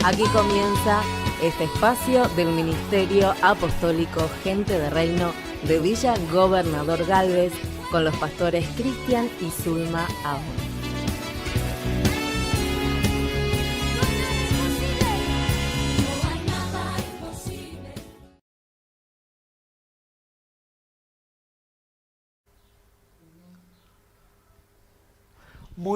Aquí comienza este espacio del Ministerio Apostólico Gente de Reino de Villa Gobernador Gálvez con los pastores Cristian y Zulma Ahon.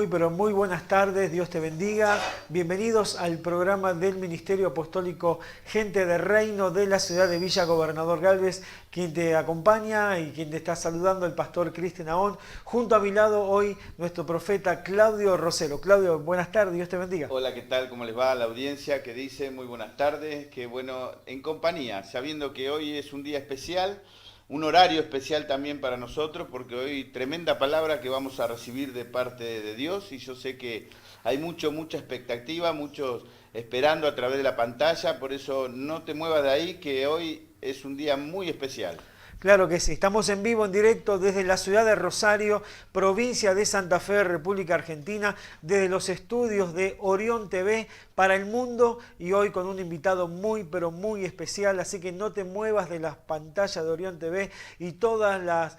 Pero muy buenas tardes, Dios te bendiga. Bienvenidos al programa del Ministerio Apostólico Gente de Reino de la ciudad de Villa Gobernador Gálvez. Quien te acompaña y quien te está saludando, el pastor Cristian Ahon. Junto a mi lado hoy nuestro profeta Claudio Rosero. Claudio, buenas tardes, Dios te bendiga. Hola, ¿qué tal? ¿Cómo les va a la audiencia que dice muy buenas tardes? Qué bueno, en compañía, sabiendo que hoy es un día especial. Un horario especial también para nosotros, porque hoy tremenda palabra que vamos a recibir de parte de Dios, y yo sé que hay mucha expectativa, muchos esperando a través de la pantalla, por eso no te muevas de ahí, que hoy es un día muy especial. Claro que sí, estamos en vivo, en directo desde la ciudad de Rosario, provincia de Santa Fe, República Argentina, desde los estudios de Orión TV para el mundo, y hoy con un invitado muy especial, así que no te muevas de las pantallas de Orión TV y todas las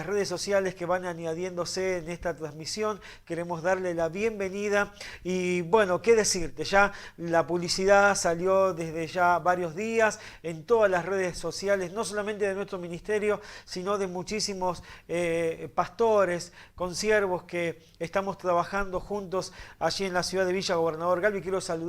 redes sociales que van añadiéndose en esta transmisión. Queremos darle la bienvenida y bueno, qué decirte, ya la publicidad salió desde ya varios días en todas las redes sociales, no solamente de nuestro ministerio, sino de muchísimos pastores, consiervos que estamos trabajando juntos allí en la ciudad de Villa Gobernador Gálvez. Quiero saludar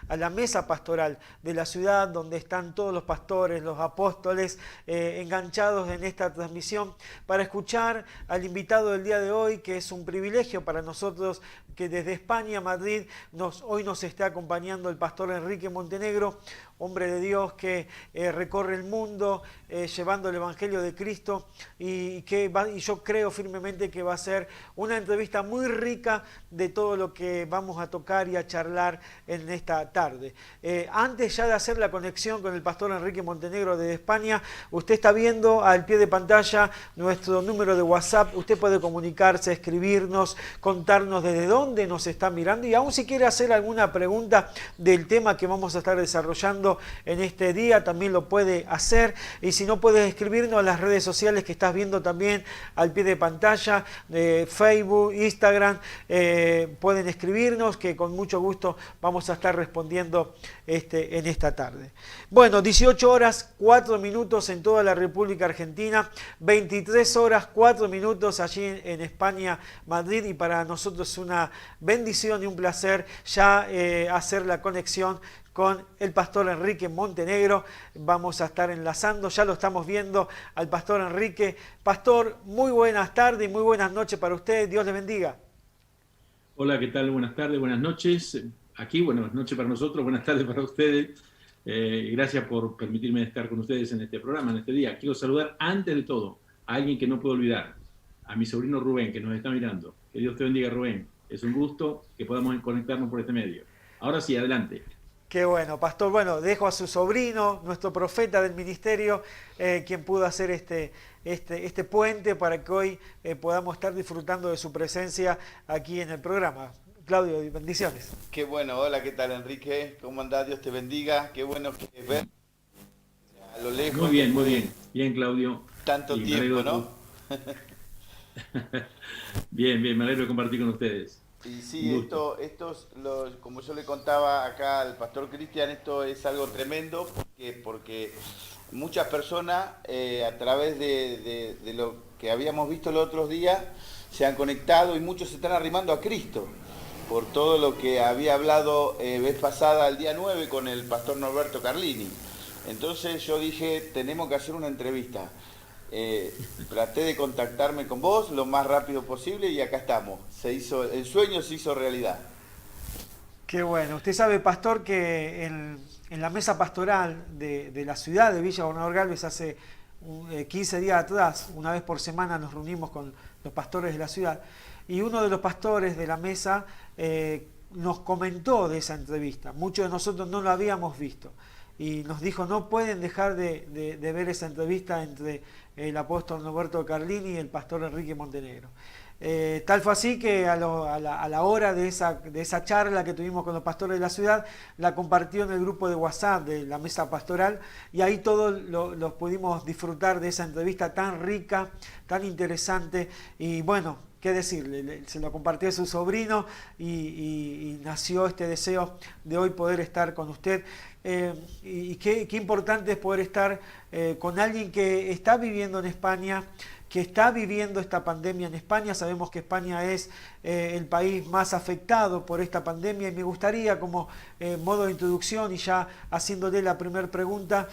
a la mesa pastoral de la ciudad, donde están todos los pastores, los apóstoles, enganchados en esta transmisión para escuchar al invitado del día de hoy, que es un privilegio para nosotros que desde España, Madrid, hoy nos está acompañando el pastor Enrique Montenegro, hombre de Dios que recorre el mundo llevando el Evangelio de Cristo, y yo creo firmemente que va a ser una entrevista muy rica de todo lo que vamos a tocar y a charlar en esta tarde. Antes ya de hacer la conexión con el pastor Enrique Montenegro de España, usted está viendo al pie de pantalla nuestro número de WhatsApp. Usted puede comunicarse, escribirnos, contarnos desde dónde nos está mirando, y aún si quiere hacer alguna pregunta del tema que vamos a estar desarrollando en este día, también lo puede hacer. Y si no, puedes escribirnos a las redes sociales que estás viendo también al pie de pantalla, Facebook, Instagram. Pueden escribirnos, que con mucho gusto vamos a estar respondiendo en esta tarde. Bueno, 18 horas 4 minutos en toda la República Argentina, 23 horas 4 minutos allí en España, Madrid, y para nosotros es una bendición y un placer ya hacer la conexión con el pastor Enrique Montenegro. Vamos a estar enlazando, ya lo estamos viendo al pastor Enrique. Pastor, muy buenas tardes y muy buenas noches para usted, Dios le bendiga. Hola, ¿qué tal? Buenas tardes, buenas noches. Aquí, buenas noches para nosotros, buenas tardes para ustedes. Gracias por permitirme estar con ustedes en este programa, en este día. Quiero saludar antes de todo a alguien que no puedo olvidar, a mi sobrino Rubén, que nos está mirando. Que Dios te bendiga, Rubén. Es un gusto que podamos conectarnos por este medio. Ahora sí, adelante. Qué bueno, pastor. Bueno, dejo a su sobrino, nuestro profeta del ministerio, quien pudo hacer este puente para que hoy podamos estar disfrutando de su presencia aquí en el programa. Claudio, bendiciones. Qué bueno. Hola, ¿qué tal, Enrique? ¿Cómo andás? Dios te bendiga. Qué bueno que ver a lo lejos. Muy bien, muy bien. Bien, Claudio. Tanto tiempo, ¿no? Bien, me alegro de compartir con ustedes. Y sí, como yo le contaba acá al pastor Cristian, esto es algo tremendo, porque muchas personas a través de lo que habíamos visto los otros días se han conectado, y muchos se están arrimando a Cristo por todo lo que había hablado vez pasada, el día 9, con el pastor Norberto Carlini. Entonces yo dije, tenemos que hacer una entrevista. Traté de contactarme con vos lo más rápido posible y acá estamos. El sueño se hizo realidad. Qué bueno. Usted sabe, pastor, que en la mesa pastoral de la ciudad de Villa Gobernador Gálvez hace 15 días atrás, una vez por semana nos reunimos con los pastores de la ciudad, y uno de los pastores de la mesa nos comentó de esa entrevista. Muchos de nosotros no lo habíamos visto. Y nos dijo, no pueden dejar de ver esa entrevista entre el apóstol Norberto Carlini y el pastor Enrique Montenegro. Tal fue así que a la hora de esa charla que tuvimos con los pastores de la ciudad, la compartió en el grupo de WhatsApp de la mesa pastoral, y ahí todos los pudimos disfrutar de esa entrevista tan rica, tan interesante. Y bueno, qué decir, se lo compartió a su sobrino y nació este deseo de hoy poder estar con usted. Y qué importante es poder estar con alguien que está viviendo en España, que está viviendo esta pandemia en España. Sabemos que España es el país más afectado por esta pandemia, y me gustaría, como modo de introducción y ya haciéndole la primera pregunta,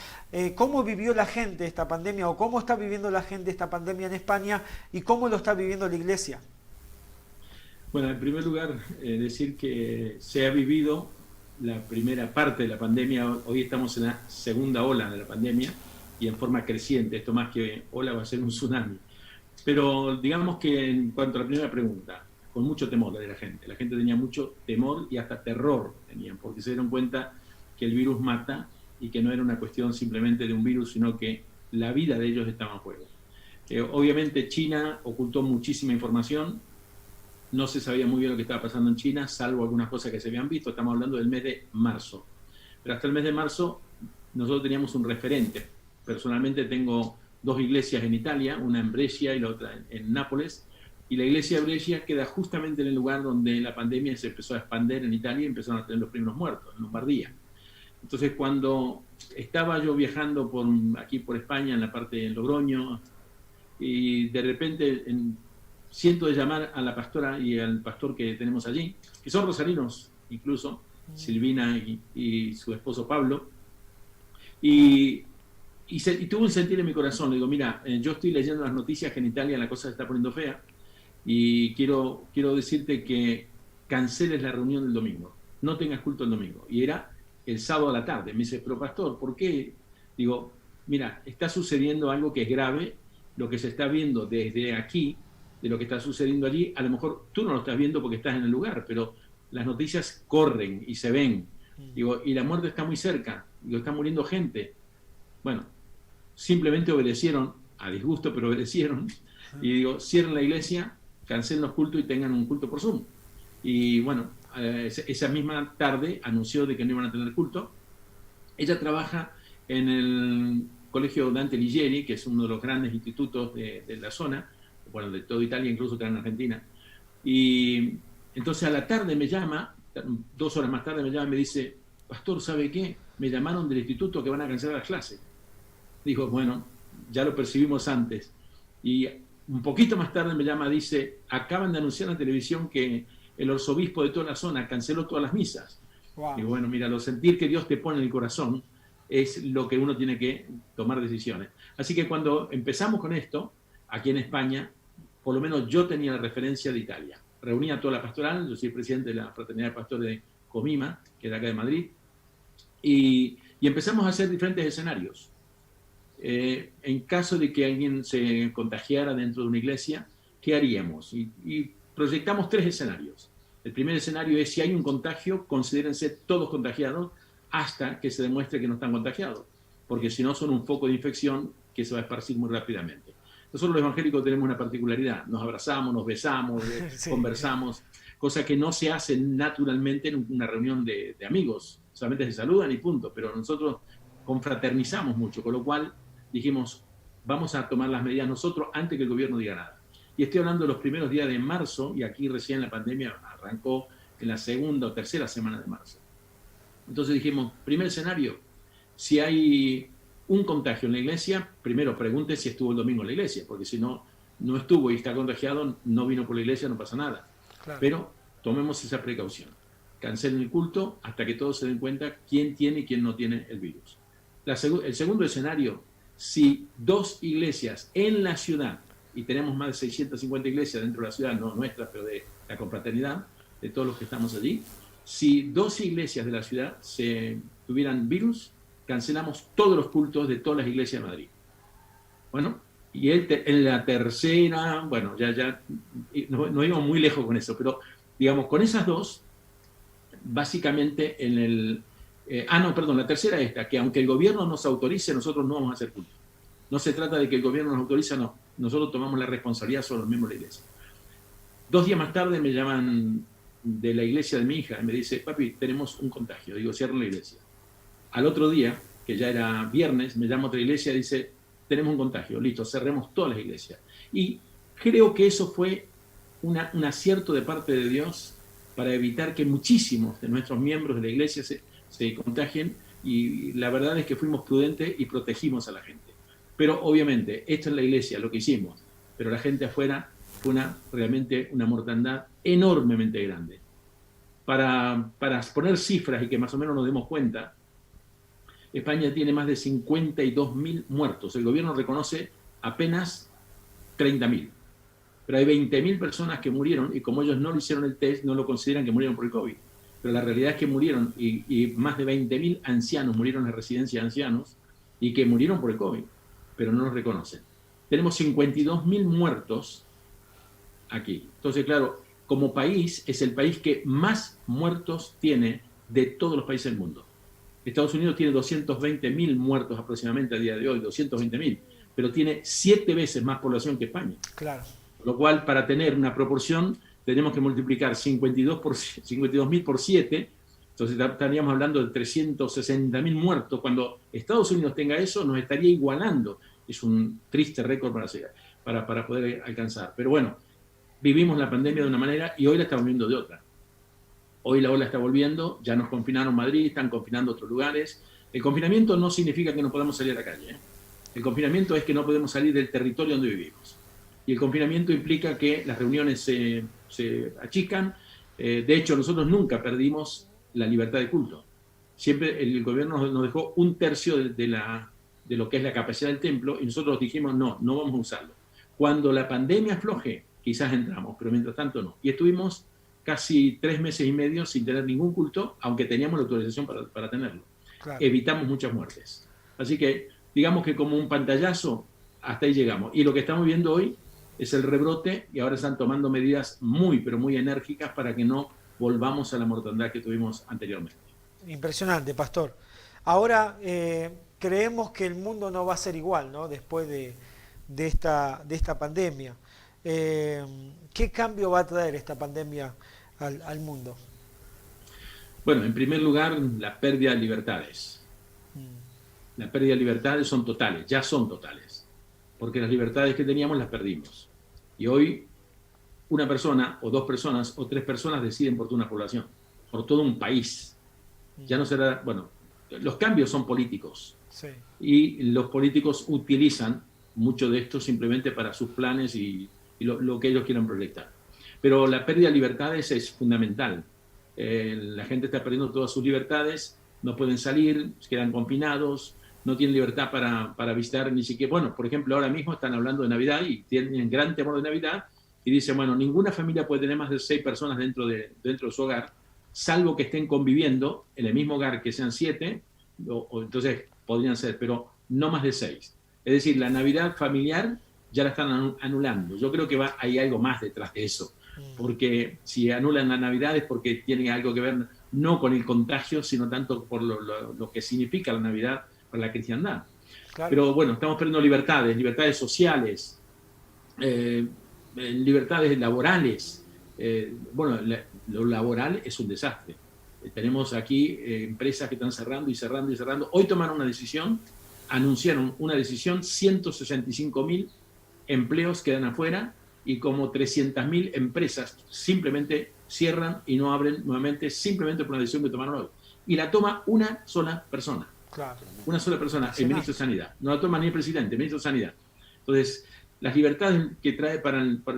¿cómo vivió la gente esta pandemia, o cómo está viviendo la gente esta pandemia en España, y cómo lo está viviendo la Iglesia? Bueno, en primer lugar, decir que se ha vivido la primera parte de la pandemia. Hoy estamos en la segunda ola de la pandemia, y en forma creciente. Esto más que ola va a ser un tsunami. Pero digamos que en cuanto a la primera pregunta, con mucho temor de la gente. La gente tenía mucho temor y hasta terror tenían, porque se dieron cuenta que el virus mata y que no era una cuestión simplemente de un virus, sino que la vida de ellos estaba en juego. Obviamente China ocultó muchísima información. No se sabía muy bien lo que estaba pasando en China, salvo algunas cosas que se habían visto. Estamos hablando del mes de marzo. Pero hasta el mes de marzo nosotros teníamos un referente. Personalmente tengo 2 iglesias en Italia, una en Brescia y la otra en Nápoles, y la iglesia de Brescia queda justamente en el lugar donde la pandemia se empezó a expandir en Italia y empezaron a tener los primeros muertos, en Lombardía. Entonces, cuando estaba yo viajando aquí por España, en la parte de Logroño, y de repente siento de llamar a la pastora y al pastor que tenemos allí, que son rosarinos incluso, Silvina y su esposo Pablo, y tuve un sentir en mi corazón. Le digo, mira, yo estoy leyendo las noticias que en Italia la cosa se está poniendo fea, y quiero decirte que canceles la reunión del domingo, no tengas culto el domingo. Y era el sábado a la tarde. Me dice, pero pastor, ¿por qué? Digo, mira, está sucediendo algo que es grave, lo que se está viendo desde aquí, de lo que está sucediendo allí. A lo mejor tú no lo estás viendo porque estás en el lugar, pero las noticias corren y se ven. Digo, y la muerte está muy cerca. Digo, está muriendo gente. Bueno, simplemente obedecieron, a disgusto, pero obedecieron. Y digo, cierren la iglesia, cancelen los cultos y tengan un culto por Zoom. Y bueno, esa misma tarde anunció de que no iban a tener culto. Ella trabaja en el Colegio Dante Alighieri, que es uno de los grandes institutos de la zona, bueno, de toda Italia, incluso que en Argentina. Y entonces a la tarde me llama, 2 horas más tarde me llama y me dice, pastor, ¿sabe qué? Me llamaron del instituto que van a cancelar las clases. Dijo, bueno, ya lo percibimos antes. Y un poquito más tarde me llama, dice, acaban de anunciar en la televisión que el arzobispo de toda la zona canceló todas las misas. Wow. Digo, bueno, mira, lo sentir que Dios te pone en el corazón es lo que uno tiene que tomar decisiones. Así que cuando empezamos con esto, aquí en España, por lo menos yo tenía la referencia de Italia. Reuní a toda la pastoral, yo soy presidente de la Fraternidad de Pastores de Comima, que es de acá de Madrid, y empezamos a hacer diferentes escenarios. En caso de que alguien se contagiara dentro de una iglesia, ¿qué haríamos? Y proyectamos 3 escenarios. El primer escenario es, si hay un contagio, considérense todos contagiados hasta que se demuestre que no están contagiados, porque si no son un foco de infección que se va a esparcir muy rápidamente. Nosotros los evangélicos tenemos una particularidad, nos abrazamos, nos besamos, sí, conversamos, cosa que no se hace naturalmente en una reunión de amigos, solamente se saludan y punto, pero nosotros confraternizamos mucho, con lo cual dijimos, vamos a tomar las medidas nosotros antes que el gobierno diga nada. Y estoy hablando de los primeros días de marzo, y aquí recién la pandemia arrancó en la segunda o tercera semana de marzo. Entonces dijimos, primer escenario, si hay un contagio en la iglesia, primero pregunte si estuvo el domingo en la iglesia, porque si no estuvo y está contagiado, no vino por la iglesia, no pasa nada. Claro. Pero tomemos esa precaución. Cancelen el culto hasta que todos se den cuenta quién tiene y quién no tiene el virus. El segundo escenario, si 2 iglesias en la ciudad, y tenemos más de 650 iglesias dentro de la ciudad, no nuestras, pero de la confraternidad, de todos los que estamos allí, si 2 iglesias de la ciudad tuvieran virus, cancelamos todos los cultos de todas las iglesias de Madrid. Bueno, y en la tercera, bueno, ya no íbamos muy lejos con eso, pero digamos, con esas 2, básicamente la tercera esta, que aunque el gobierno nos autorice, nosotros no vamos a hacer culto. No se trata de que el gobierno nos autorice, no. Nosotros tomamos la responsabilidad sobre los miembros de la iglesia. 2 días más tarde me llaman de la iglesia de mi hija y me dice, papi, tenemos un contagio. Digo, cierren la iglesia. Al otro día, que ya era viernes, me llama otra iglesia y dice, tenemos un contagio, listo, cerremos todas las iglesias. Y creo que eso fue un acierto de parte de Dios para evitar que muchísimos de nuestros miembros de la iglesia se contagien, y la verdad es que fuimos prudentes y protegimos a la gente. Pero obviamente, esto es la iglesia, lo que hicimos, pero la gente afuera fue realmente una mortandad enormemente grande. Para poner cifras y que más o menos nos demos cuenta, España tiene más de 52.000 muertos. El gobierno reconoce apenas 30.000. Pero hay 20.000 personas que murieron y como ellos no le hicieron el test, no lo consideran que murieron por el COVID. Pero la realidad es que murieron y más de 20.000 ancianos murieron en residencia de ancianos y que murieron por el COVID, pero no los reconocen. Tenemos 52.000 muertos aquí. Entonces, claro, como país, es el país que más muertos tiene de todos los países del mundo. Estados Unidos tiene 220.000 muertos aproximadamente a día de hoy, 220.000, pero tiene 7 veces más población que España. Claro. Lo cual, para tener una proporción, tenemos que multiplicar 52.000 por 7, entonces estaríamos hablando de 360.000 muertos. Cuando Estados Unidos tenga eso, nos estaría igualando. Es un triste récord para poder alcanzar. Pero bueno, vivimos la pandemia de una manera y hoy la estamos viendo de otra. Hoy la ola está volviendo, ya nos confinaron Madrid, están confinando otros lugares. El confinamiento no significa que no podamos salir a la calle, ¿eh? El confinamiento es que no podemos salir del territorio donde vivimos. Y el confinamiento implica que las reuniones se achican. De hecho, nosotros nunca perdimos la libertad de culto. Siempre el gobierno nos dejó 1/3 de lo que es la capacidad del templo y nosotros dijimos no vamos a usarlo. Cuando la pandemia afloje, quizás entramos, pero mientras tanto no. Y estuvimos casi 3 meses y medio sin tener ningún culto, aunque teníamos la autorización para tenerlo. Claro. Evitamos muchas muertes. Así que, digamos que como un pantallazo, hasta ahí llegamos. Y lo que estamos viendo hoy es el rebrote y ahora están tomando medidas muy, pero muy enérgicas para que no volvamos a la mortandad que tuvimos anteriormente. Impresionante, Pastor. Ahora, creemos que el mundo no va a ser igual, ¿no? Después de esta pandemia. ¿Qué cambio va a traer esta pandemia al mundo? Bueno, en primer lugar, la pérdida de libertades. La pérdida de libertades son totales, ya son totales. Porque las libertades que teníamos las perdimos. Y hoy una persona, o 2 personas, o 3 personas deciden por toda una población, por todo un país. Ya no será, bueno, los cambios son políticos. Sí. Y los políticos utilizan mucho de esto simplemente para sus planes y lo que ellos quieran proyectar. Pero la pérdida de libertades es fundamental. La gente está perdiendo todas sus libertades, no pueden salir, se quedan confinados, no tienen libertad para visitar ni siquiera... Bueno, por ejemplo, ahora mismo están hablando de Navidad y tienen gran temor de Navidad y dicen, bueno, ninguna familia puede tener más de 6 personas dentro de su hogar, salvo que estén conviviendo en el mismo hogar, que sean 7, o entonces podrían ser, pero no más de 6. Es decir, la Navidad familiar ya la están anulando. Yo creo que hay algo más detrás de eso, porque si anulan la Navidad es porque tiene algo que ver no con el contagio, sino tanto por lo que significa la Navidad para la cristiandad. Claro. Pero bueno, estamos perdiendo libertades sociales, libertades laborales. Bueno, lo laboral es un desastre. Tenemos aquí empresas que están cerrando y cerrando y cerrando. Hoy tomaron una decisión, anunciaron una decisión, 165.000 empleos quedan afuera y como 300.000 empresas simplemente cierran y no abren nuevamente simplemente por una decisión que tomaron hoy. Y la toma una sola persona. Claro. Una sola persona, el ministro de Sanidad. No la toma ni el presidente, el ministro de Sanidad. Entonces, las libertades que trae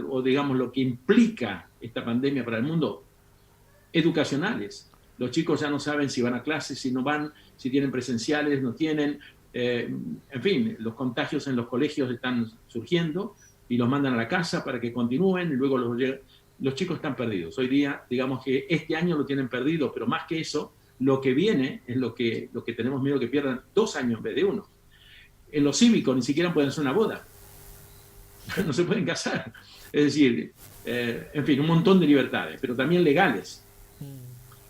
o digamos lo que implica esta pandemia para el mundo, educacionales. Los chicos ya no saben si van a clases, si no van, si tienen presenciales, no tienen. En fin, los contagios en los colegios están surgiendo y los mandan a la casa para que continúen y luego los chicos están perdidos. Hoy día, digamos que este año lo tienen perdido, pero más que eso, lo que viene es lo que tenemos miedo que pierdan 2 años en vez de 1. En los cívicos ni siquiera pueden hacer una boda. No se pueden casar. Es decir, en fin, un montón de libertades, pero también legales.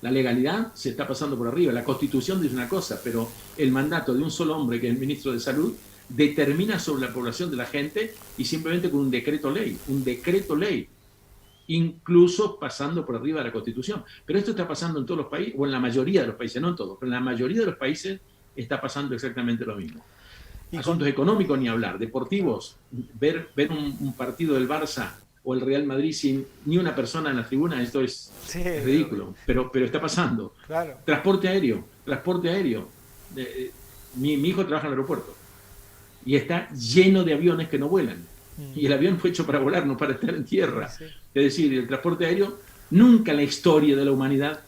La legalidad se está pasando por arriba. La Constitución dice una cosa, pero el mandato de un solo hombre, que es el ministro de Salud, determina sobre la población de la gente y simplemente con un decreto ley. incluso pasando por arriba de la Constitución. Pero esto está pasando en todos los países, o en la mayoría de los países, no en todos, pero en la mayoría de los países está pasando exactamente lo mismo. Asuntos económicos ni hablar, deportivos, ver un partido del Barça o el Real Madrid sin ni una persona en la tribuna, esto es ridículo, pero está pasando. Claro. Transporte aéreo. Mi hijo trabaja en el aeropuerto y está lleno de aviones que no vuelan. Y el avión fue hecho para volar, no para estar en tierra. Sí. Es decir, el transporte aéreo, nunca en la historia de la humanidad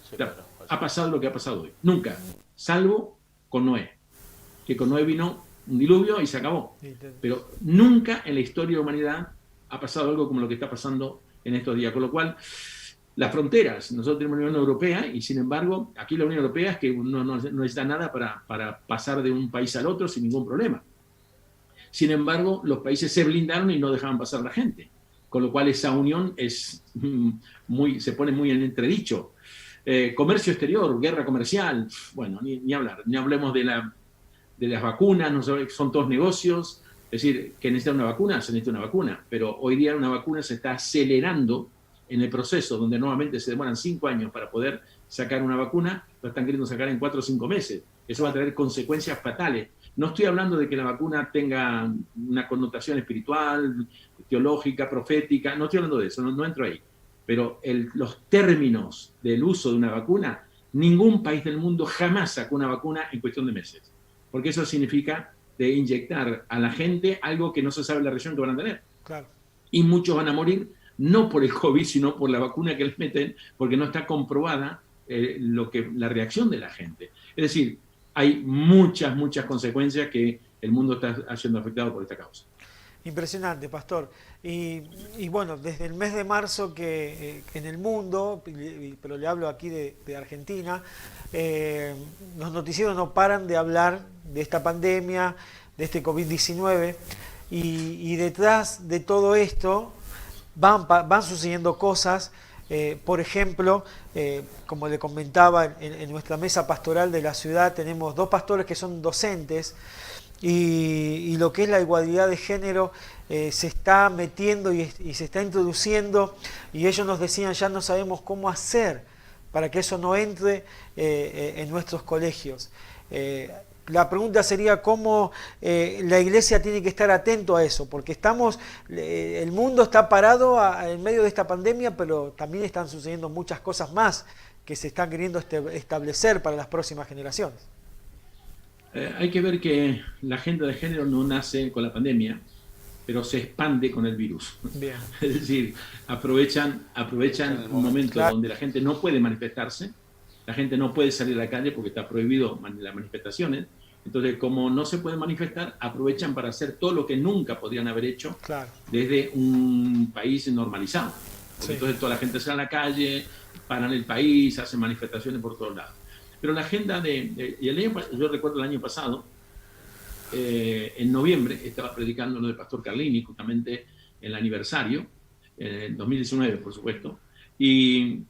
ha pasado lo que ha pasado hoy. Nunca. Salvo con Noé. Que con Noé vino un diluvio y se acabó. Pero nunca en la historia de la humanidad ha pasado algo como lo que está pasando en estos días. Con lo cual, las fronteras, nosotros tenemos la Unión Europea y sin embargo, aquí la Unión Europea es que no necesita nada para pasar de un país al otro sin ningún problema. Sin embargo, los países se blindaron y no dejaban pasar a la gente. Con lo cual esa unión se pone muy en entredicho. Comercio exterior, guerra comercial, bueno, ni hablar. Ni hablemos de las vacunas, no son todos negocios. Es decir, que necesita una vacuna, se necesita una vacuna. Pero hoy día una vacuna se está acelerando en el proceso, donde normalmente se demoran 5 años para poder sacar una vacuna, lo están queriendo sacar en 4 o 5 meses. Eso va a traer consecuencias fatales. No estoy hablando de que la vacuna tenga una connotación espiritual, teológica, profética, no estoy hablando de eso, no entro ahí. Pero los términos del uso de una vacuna, ningún país del mundo jamás sacó una vacuna en cuestión de meses. Porque eso significa de inyectar a la gente algo que no se sabe la reacción que van a tener. Claro. Y muchos van a morir, no por el COVID, sino por la vacuna que les meten, porque no está comprobada la reacción de la gente. Es decir, hay muchas consecuencias que el mundo está siendo afectado por esta causa. Impresionante, pastor. Y bueno, desde el mes de marzo que en el mundo, pero le hablo aquí de Argentina, los noticieros no paran de hablar de esta pandemia, de este COVID-19, y detrás de todo esto van sucediendo cosas. Por ejemplo, como le comentaba, en nuestra mesa pastoral de la ciudad tenemos 2 pastores que son docentes y lo que es la igualdad de género se está metiendo y se está introduciendo, y ellos nos decían, ya no sabemos cómo hacer para que eso no entre en nuestros colegios. La pregunta sería cómo la iglesia tiene que estar atento a eso, porque el mundo está parado en medio de esta pandemia, pero también están sucediendo muchas cosas más que se están queriendo establecer para las próximas generaciones. Hay que ver que la agenda de género no nace con la pandemia, pero se expande con el virus. Bien. Es decir, aprovechan un momento donde la gente no puede manifestarse. La gente no puede salir a la calle porque está prohibido las manifestaciones. Entonces, como no se puede manifestar, aprovechan para hacer todo lo que nunca podrían haber hecho desde un país normalizado. Sí. Entonces, toda la gente sale a la calle, paran el país, hacen manifestaciones por todos lados. Pero la agenda yo recuerdo el año pasado, en noviembre, estaba predicando lo del pastor Carlini, justamente en el aniversario, en 2019, por supuesto, y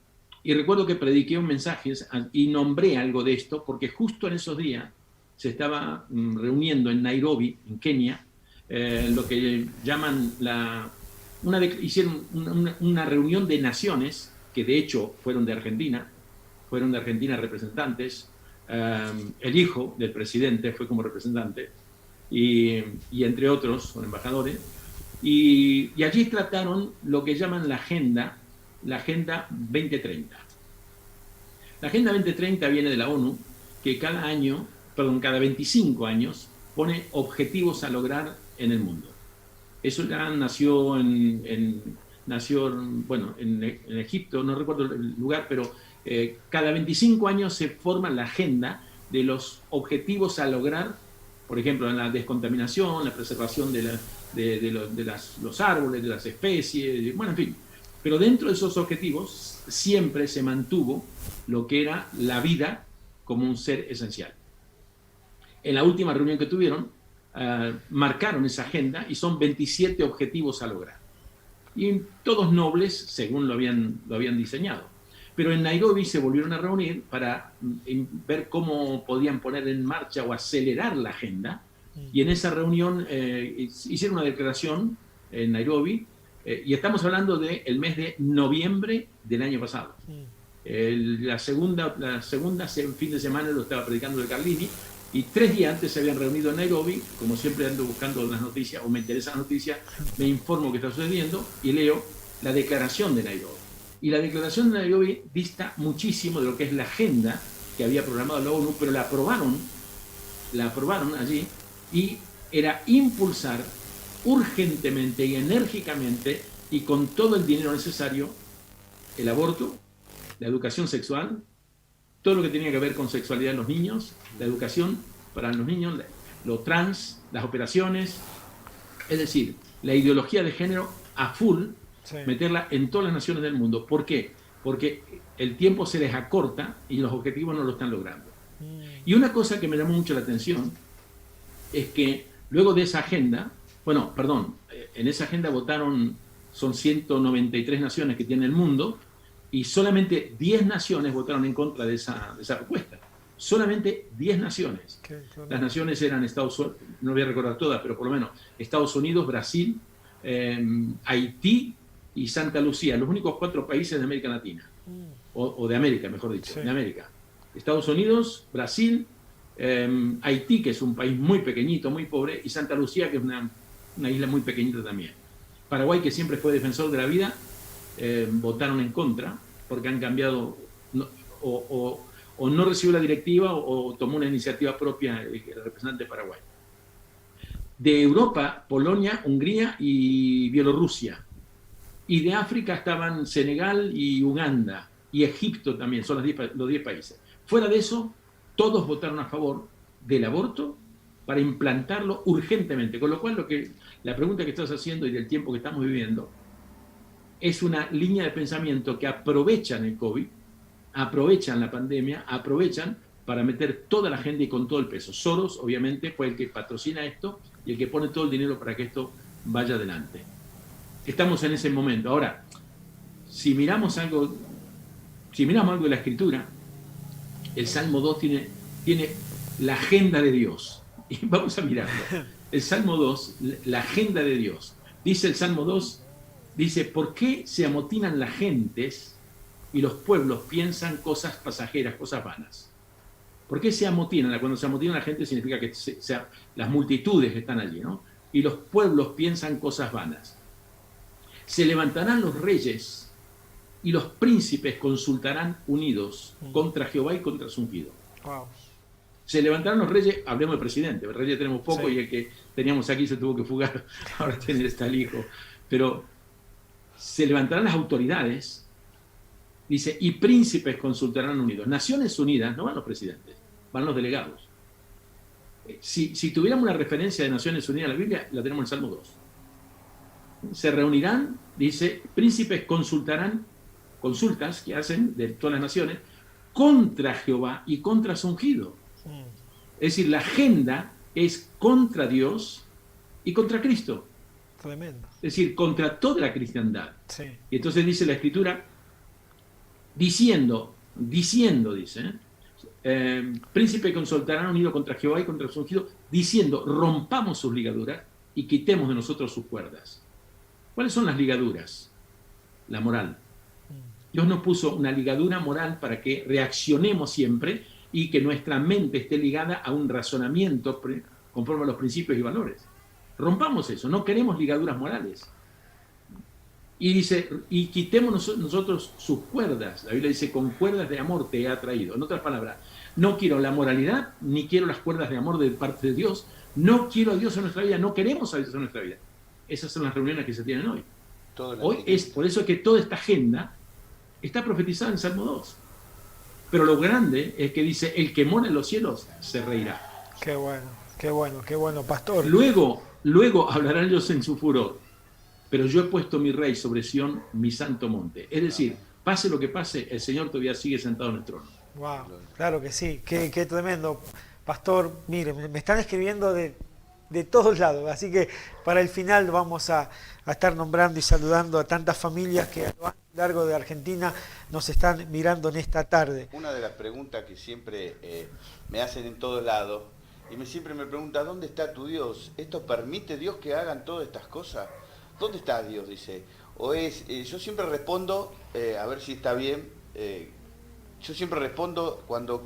recuerdo que prediqué un mensaje y nombré algo de esto, porque justo en esos días se estaba reuniendo en Nairobi, en Kenia, lo que llaman hicieron una reunión de naciones, que de hecho fueron de Argentina representantes, el hijo del presidente fue como representante, y entre otros, son embajadores, y allí trataron lo que llaman la Agenda 2030. La Agenda 2030 viene de la ONU, que cada 25 años pone objetivos a lograr en el mundo. Eso ya nació en Egipto, no recuerdo el lugar, pero cada 25 años se forma la agenda de los objetivos a lograr, por ejemplo, en la descontaminación, la preservación de los árboles, de las especies, bueno, en fin. Pero dentro de esos objetivos siempre se mantuvo lo que era la vida como un ser esencial. En la última reunión que tuvieron, marcaron esa agenda y son 27 objetivos a lograr. Y todos nobles, según lo habían diseñado. Pero en Nairobi se volvieron a reunir para ver cómo podían poner en marcha o acelerar la agenda. Y en esa reunión hicieron una declaración en Nairobi Y estamos hablando del mes de noviembre del año pasado. La segunda fin de semana lo estaba predicando de Carlini, y 3 días antes se habían reunido en Nairobi. Como siempre ando buscando las noticias, o me interesa la noticia, me informo qué está sucediendo y leo la declaración de Nairobi. Y la declaración de Nairobi dista muchísimo de lo que es la agenda que había programado la ONU, pero la aprobaron allí, y era impulsar urgentemente y enérgicamente y con todo el dinero necesario el aborto, la educación sexual, todo lo que tenía que ver con sexualidad en los niños, la educación para los niños, lo trans, las operaciones, es decir, la ideología de género a full, sí, meterla en todas las naciones del mundo. ¿Por qué? Porque el tiempo se les acorta y los objetivos no lo están logrando. Y una cosa que me llamó mucho la atención es que luego de esa agenda, en esa agenda votaron, son 193 naciones que tiene el mundo, y solamente 10 naciones votaron en contra de esa propuesta. Solamente 10 naciones. Las naciones eran Estados Unidos, no voy a recordar todas, pero por lo menos Estados Unidos, Brasil, Haití y Santa Lucía, los únicos 4 países de América Latina, o de América, mejor dicho, sí, de América. Estados Unidos, Brasil, Haití, que es un país muy pequeñito, muy pobre, y Santa Lucía, que es una isla muy pequeñita también. Paraguay, que siempre fue defensor de la vida, votaron en contra porque han cambiado, o no recibió la directiva o tomó una iniciativa propia el representante de Paraguay. De Europa, Polonia, Hungría y Bielorrusia. Y de África estaban Senegal y Uganda, y Egipto también, son los 10 países. Fuera de eso, todos votaron a favor del aborto para implantarlo urgentemente, con lo cual la pregunta que estás haciendo y del tiempo que estamos viviendo es una línea de pensamiento que aprovechan el COVID, aprovechan la pandemia, aprovechan para meter toda la agenda y con todo el peso. Soros, obviamente, fue el que patrocina esto y el que pone todo el dinero para que esto vaya adelante. Estamos en ese momento. Ahora, si miramos algo de la Escritura, el Salmo 2 tiene la agenda de Dios. Y vamos a mirarlo. El Salmo 2, la agenda de Dios. Dice el Salmo 2, dice, ¿por qué se amotinan las gentes y los pueblos piensan cosas pasajeras, cosas vanas? ¿Por qué se amotinan? Cuando se amotinan la gente significa que las multitudes están allí, ¿no? Y los pueblos piensan cosas vanas. Se levantarán los reyes y los príncipes consultarán unidos contra Jehová y contra su ungido. Wow. Se levantarán los reyes, hablemos del presidente, el rey ya tenemos poco, sí, y el que teníamos aquí se tuvo que fugar, ahora está el hijo. Pero se levantarán las autoridades, dice, y príncipes consultarán unidos. Naciones Unidas, no van los presidentes, van los delegados. Si tuviéramos una referencia de Naciones Unidas en la Biblia, la tenemos en el Salmo 2. Se reunirán, dice, príncipes consultarán, consultas que hacen de todas las naciones, contra Jehová y contra su ungido. Es decir, la agenda es contra Dios y contra Cristo. Tremendo. Es decir, contra toda la cristiandad. Sí. Y entonces dice la Escritura, diciendo, dice, príncipe consultarán unido contra Jehová y contra su ungido, diciendo, rompamos sus ligaduras y quitemos de nosotros sus cuerdas. ¿Cuáles son las ligaduras? La moral. Dios nos puso una ligadura moral para que reaccionemos siempre y que nuestra mente esté ligada a un razonamiento conforme a los principios y valores. Rompamos eso, no queremos ligaduras morales. Y dice, y quitemos nosotros sus cuerdas. La Biblia dice, con cuerdas de amor te he atraído. En otras palabras, no quiero la moralidad, ni quiero las cuerdas de amor de parte de Dios. No quiero a Dios en nuestra vida, no queremos a Dios en nuestra vida. Esas son las reuniones que se tienen hoy. Hoy es por eso que toda esta agenda está profetizada en Salmo 2. Pero lo grande es que dice, el que mora en los cielos se reirá. Qué bueno, pastor. Luego hablarán ellos en su furor, pero yo he puesto mi rey sobre Sión, mi santo monte. Es decir, pase lo que pase, el Señor todavía sigue sentado en el trono. Wow, claro que sí, qué tremendo. Pastor, mire, me están escribiendo de todos lados, así que para el final vamos a estar nombrando y saludando a tantas familias que a lo largo de Argentina nos están mirando en esta tarde. Una de las preguntas que siempre me hacen en todos lados, y siempre me preguntan, ¿dónde está tu Dios? ¿Esto permite Dios que hagan todas estas cosas? ¿dónde está Dios? Dice. O es, yo siempre respondo, a ver si está bien, yo siempre respondo cuando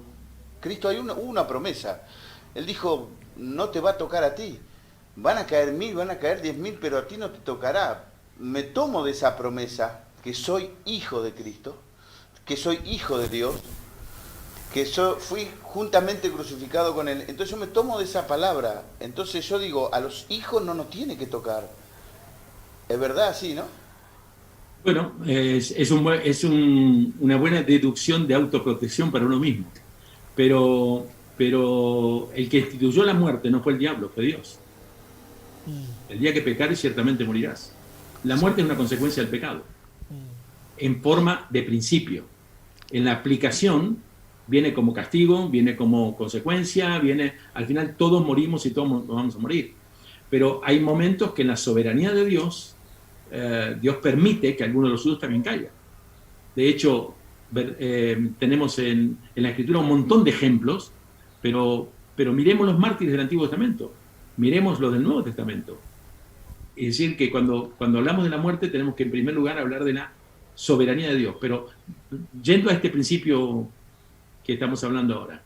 Cristo hubo una promesa. Él dijo, no te va a tocar a ti. Van a caer 1000, van a caer 10.000, pero a ti no te tocará. Me tomo de esa promesa, que soy hijo de Cristo, que soy hijo de Dios, que fui juntamente crucificado con Él. Entonces yo me tomo de esa palabra. Entonces yo digo, a los hijos no nos tiene que tocar. Es verdad, sí, ¿no? Bueno, es una buena deducción de autoprotección para uno mismo. Pero el que instituyó la muerte no fue el diablo, fue Dios. El día que pecares ciertamente morirás. La muerte es una consecuencia del pecado, en forma de principio. En la aplicación viene como castigo, viene como consecuencia, al final todos morimos y todos nos vamos a morir. Pero hay momentos que en la soberanía de Dios, Dios permite que alguno de los suyos también caiga. De hecho, tenemos en la Escritura un montón de ejemplos, pero miremos los mártires del Antiguo Testamento, miremos los del Nuevo Testamento. Es decir, que cuando hablamos de la muerte tenemos que en primer lugar hablar de la soberanía de Dios. Pero yendo a este principio que estamos hablando ahora,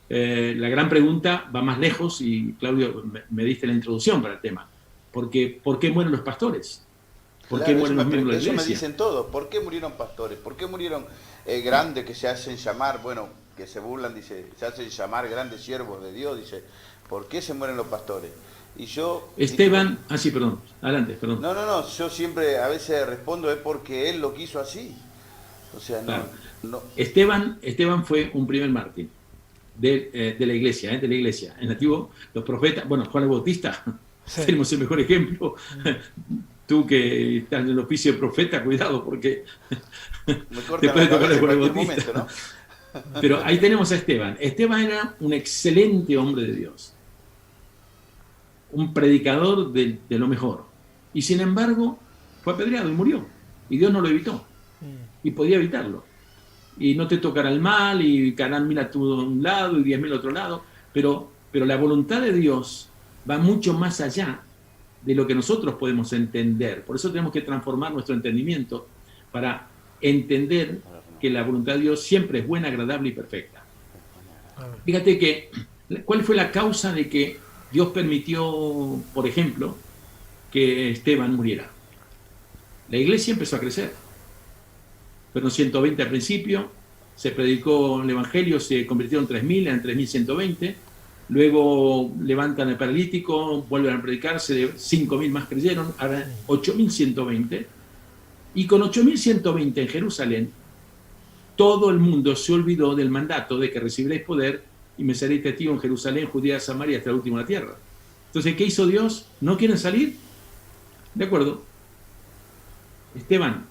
la gran pregunta va más lejos y Claudio me diste la introducción para el tema. ¿Por qué mueren los pastores? ¿Por qué mueren los miembros de la iglesia? Eso me dicen todos. ¿Por qué murieron pastores? ¿Por qué murieron grandes que se hacen llamar, bueno, que se burlan, dice, se hacen llamar grandes siervos de Dios? Dice, ¿por qué se mueren los pastores? Y yo... Esteban, sí, perdón, adelante, perdón. No, yo siempre a veces respondo es porque él lo quiso así. O sea, claro. no. Esteban fue un primer mártir de la iglesia, En el antiguo, los profetas, bueno, Juan el Bautista, sí. Tenemos el mejor ejemplo. Tú que estás en el oficio de profeta, cuidado, porque te puede tocar el Juan el Bautista. Momento, ¿no? Pero ahí tenemos a Esteban. Esteban era un excelente hombre de Dios, un predicador de lo mejor. Y sin embargo, fue apedreado y murió. Y Dios no lo evitó. Y podía evitarlo. Y no te tocará el mal, y caerán 1000 a tu lado y 10.000 a otro lado. Pero la voluntad de Dios va mucho más allá de lo que nosotros podemos entender. Por eso tenemos que transformar nuestro entendimiento para entender que la voluntad de Dios siempre es buena, agradable y perfecta. Fíjate que, ¿cuál fue la causa de que Dios permitió, por ejemplo, que Esteban muriera? La iglesia empezó a crecer. Fueron 120 al principio, se predicó el Evangelio, se convirtieron 3.000, eran 3.120. Luego levantan al paralítico, vuelven a predicarse, 5.000 más creyeron, ahora 8.120. Y con 8.120 en Jerusalén, todo el mundo se olvidó del mandato de que recibiréis poder y me seréis testigo en Jerusalén, Judea, Samaria, hasta la última de la tierra. Entonces, ¿qué hizo Dios? ¿No quieren salir? De acuerdo. Esteban,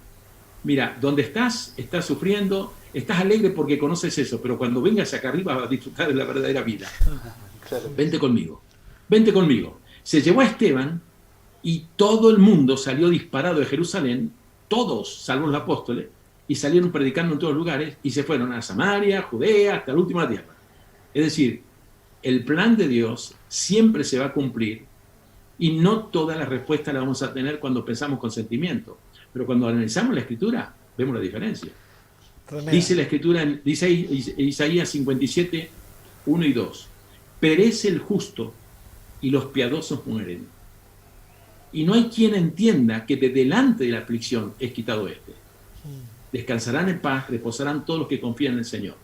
mira, donde estás sufriendo, estás alegre porque conoces eso, pero cuando vengas acá arriba vas a disfrutar de la verdadera vida. Claro. Vente conmigo. Se llevó a Esteban y todo el mundo salió disparado de Jerusalén, todos, salvo los apóstoles, y salieron predicando en todos lugares y se fueron a Samaria, Judea, hasta la última de la tierra. Es decir, el plan de Dios siempre se va a cumplir y no todas las respuestas las vamos a tener cuando pensamos con sentimiento. Pero cuando analizamos la Escritura, vemos la diferencia. Tremendo. Dice la Escritura, dice Isaías 57, 1 y 2. Perece el justo y los piadosos mueren. Y no hay quien entienda que de delante de la aflicción es quitado este. Descansarán en paz, reposarán todos los que confían en el Señor.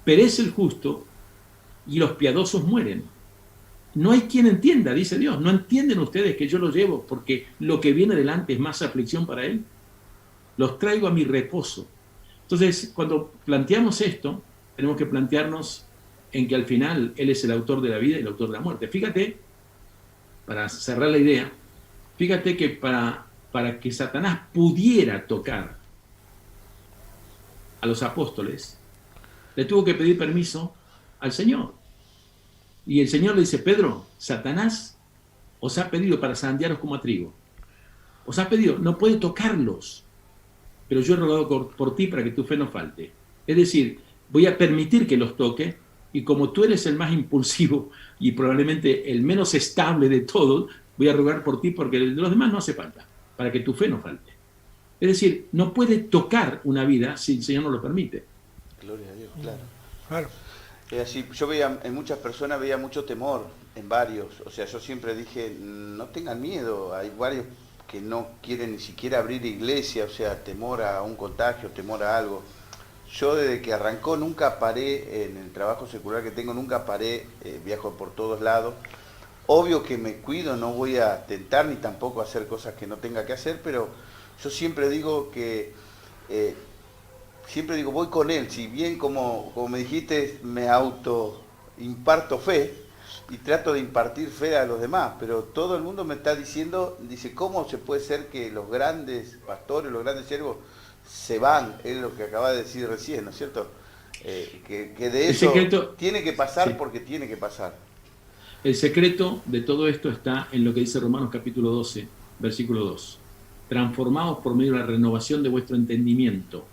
Perece el justo y los piadosos mueren. No hay quien entienda, dice Dios. ¿No entienden ustedes que yo los llevo porque lo que viene delante es más aflicción para Él? Los traigo a mi reposo. Entonces, cuando planteamos esto, tenemos que plantearnos en que al final Él es el autor de la vida y el autor de la muerte. Fíjate, para cerrar la idea, fíjate que para que Satanás pudiera tocar a los apóstoles, le tuvo que pedir permiso al Señor. Y el Señor le dice, Pedro, Satanás os ha pedido para zarandearos como a trigo. Os ha pedido, no puede tocarlos, pero yo he rogado por ti para que tu fe no falte. Es decir, voy a permitir que los toque, y como tú eres el más impulsivo y probablemente el menos estable de todos, voy a rogar por ti porque de los demás no hace falta. para que tu fe no falte. Es decir, no puede tocar una vida si el Señor no lo permite. Gloria a Dios, claro. Claro. Es así, yo veía, en muchas personas veía mucho temor, en varios. O sea, yo siempre dije, no tengan miedo. Hay varios que no quieren ni siquiera abrir iglesia, o sea, temor a un contagio, temor a algo. Yo desde que arrancó nunca paré, en el trabajo secular que tengo, nunca paré, viajo por todos lados. Obvio que me cuido, no voy a tentar ni tampoco a hacer cosas que no tenga que hacer, pero yo siempre digo que... siempre digo, voy con él, si bien como me dijiste, me imparto fe y trato de impartir fe a los demás, pero todo el mundo me está diciendo, dice, ¿cómo se puede ser que los grandes pastores, los grandes siervos se van? Es lo que acaba de decir recién, ¿no es cierto? Que de eso tiene que pasar, sí, porque tiene que pasar. El secreto de todo esto está en lo que dice Romanos capítulo 12, versículo 2. Transformados por medio de la renovación de vuestro entendimiento,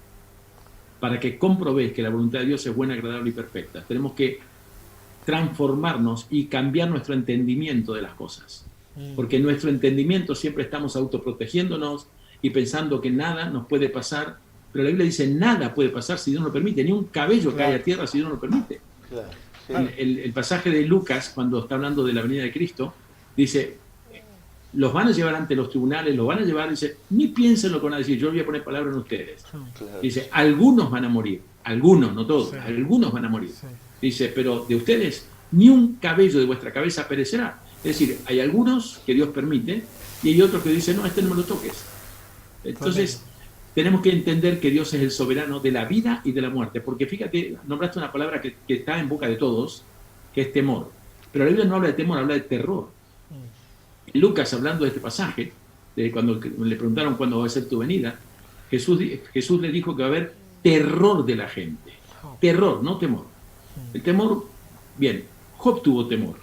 para que comprobéis que la voluntad de Dios es buena, agradable y perfecta. Tenemos que transformarnos y cambiar nuestro entendimiento de las cosas. Porque en nuestro entendimiento siempre estamos autoprotegiéndonos y pensando que nada nos puede pasar. Pero la Biblia dice, nada puede pasar si Dios no lo permite. Ni un cabello cae a tierra si Dios no lo permite. Claro, sí. El pasaje de Lucas, cuando está hablando de la venida de Cristo, dice, los van a llevar ante los tribunales, los van a llevar, dice, ni piensen lo que van a decir, yo voy a poner palabras en ustedes. Claro. Dice, algunos van a morir, algunos, no todos, sí, algunos van a morir. Sí. Dice, pero de ustedes ni un cabello de vuestra cabeza perecerá. Es decir, hay algunos que Dios permite y hay otros que dicen, no, este no me lo toques. Entonces, tenemos que entender que Dios es el soberano de la vida y de la muerte, porque fíjate, nombraste una palabra que está en boca de todos, que es temor. Pero la Biblia no habla de temor, habla de terror. Lucas, hablando de este pasaje, de cuando le preguntaron cuándo va a ser tu venida, Jesús le dijo que va a haber terror de la gente. Terror, no temor. El temor, bien, Job tuvo temor.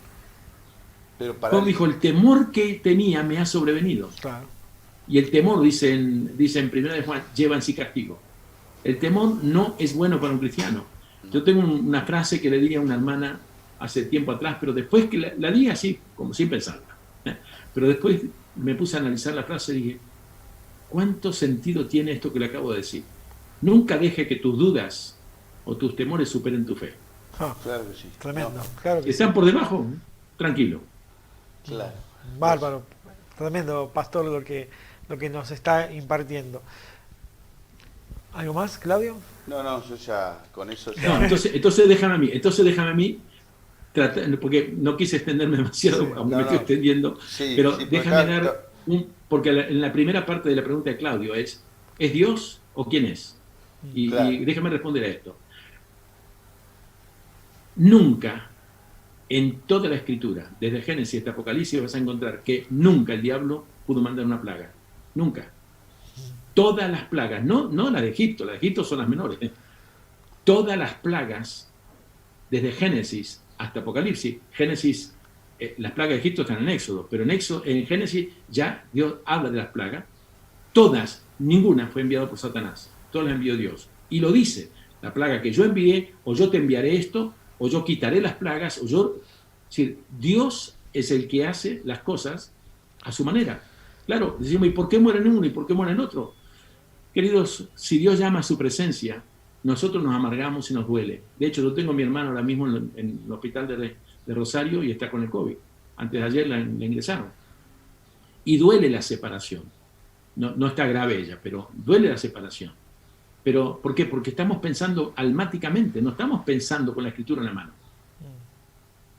Pero Job dijo, el temor que tenía me ha sobrevenido. Claro. Y el temor, dice en 1 de Juan, lleva en sí castigo. El temor no es bueno para un cristiano. Yo tengo una frase que le di a una hermana hace tiempo atrás, pero después que la di así, como sin pensarla. Pero después me puse a analizar la frase y dije, ¿cuánto sentido tiene esto que le acabo de decir? Nunca deje que tus dudas o tus temores superen tu fe. Claro que sí. Tremendo. No. Claro que Están sí. por debajo, tranquilo. Claro. Bárbaro. Tremendo, pastor, lo que nos está impartiendo. ¿Algo más, Claudio? No, yo ya con eso ya... No, entonces déjame a mí, porque no quise extenderme demasiado, Sí, aunque me estoy extendiendo, Sí, pero sí, déjame dar porque en la primera parte de la pregunta de Claudio ¿es Dios o quién es? Claro. Y déjame responder a esto. Nunca en toda la Escritura, desde Génesis hasta Apocalipsis, vas a encontrar que nunca el diablo pudo mandar una plaga. Nunca. Todas las plagas, no las de Egipto son las menores. Todas las plagas, desde Génesis hasta Apocalipsis, Génesis, las plagas de Egipto están en Éxodo, pero en Génesis ya Dios habla de las plagas. Todas, ninguna fue enviada por Satanás, todas las envió Dios. Y lo dice, la plaga que yo envié, o yo te enviaré esto, o yo quitaré las plagas, o yo... Es decir, Dios es el que hace las cosas a su manera. Claro, decimos, ¿y por qué mueren uno y por qué mueren otro? Queridos, si Dios llama a su presencia, nosotros nos amargamos y nos duele. De hecho, yo tengo a mi hermano ahora mismo en el hospital de Rosario y está con el COVID. Antes de ayer la ingresaron. Y duele la separación. No está grave ella, pero duele la separación. Pero, ¿por qué? Porque estamos pensando almáticamente, no estamos pensando con la Escritura en la mano.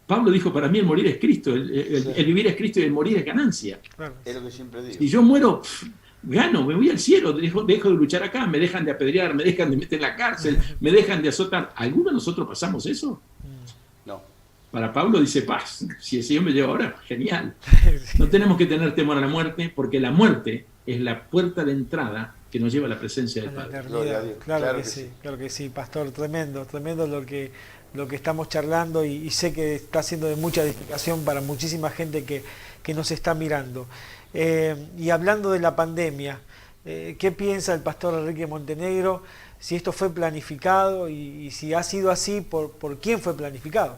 Pablo dijo, para mí el morir es Cristo, el vivir es Cristo y el morir es ganancia. Claro. Es lo que siempre digo. Si yo muero, gano, me voy al cielo, dejo de luchar acá, me dejan de apedrear, me dejan de meter en la cárcel, me dejan de azotar. ¿Alguno de nosotros pasamos eso? No. Para Pablo dice, paz, si el Señor me lleva ahora, genial. No tenemos que tener temor a la muerte, porque la muerte es la puerta de entrada que nos lleva a la presencia del Padre. Gloria a Dios. Claro que sí, claro que sí, pastor, tremendo lo que estamos charlando y sé que está siendo de mucha edificación para muchísima gente que nos está mirando. Y hablando de la pandemia, ¿qué piensa el pastor Enrique Montenegro? Si esto fue planificado y si ha sido así, ¿por quién fue planificado?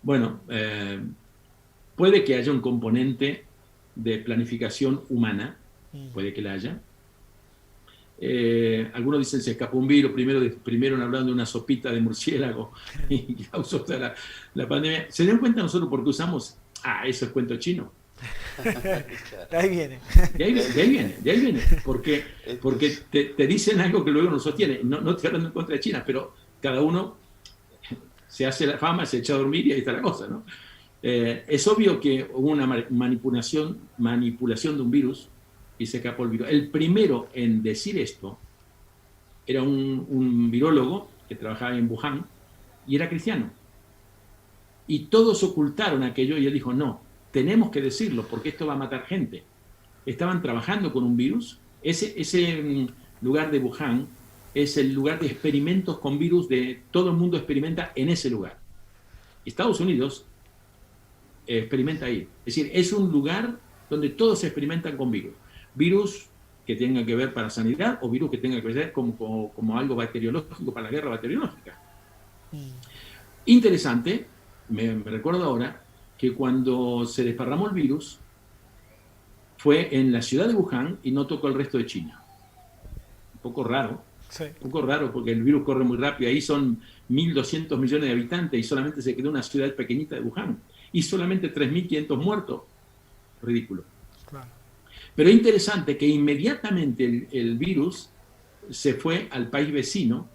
Bueno, puede que haya un componente de planificación humana, puede que la haya. Algunos dicen se escapó un virus, primero hablando de una sopita de murciélago y causó toda la pandemia. ¿Se dan cuenta nosotros por qué usamos? Eso es cuento chino. De ahí viene. De ahí viene. Porque te dicen algo que luego no sostiene. No estoy hablando en contra de China, pero cada uno se hace la fama, se echa a dormir y ahí está la cosa, ¿no? Es obvio que hubo una manipulación de un virus y se escapó el virus. El primero en decir esto era un virólogo que trabajaba en Wuhan y era cristiano. Y todos ocultaron aquello y él dijo, no, tenemos que decirlo porque esto va a matar gente. Estaban trabajando con un virus. Ese lugar de Wuhan es el lugar de experimentos con virus, todo el mundo experimenta en ese lugar. Estados Unidos experimenta ahí. Es decir, es un lugar donde todos se experimentan con virus. Virus que tengan que ver para sanidad o virus que tengan que ver como algo bacteriológico para la guerra bacteriológica. Interesante, me recuerdo ahora, que cuando se desparramó el virus fue en la ciudad de Wuhan y no tocó el resto de China. Un poco raro. Sí. Un poco raro porque el virus corre muy rápido. Ahí son 1.200 millones de habitantes y solamente se quedó una ciudad pequeñita de Wuhan. Y solamente 3.500 muertos. Ridículo. Claro. Pero es interesante que inmediatamente el virus se fue al país vecino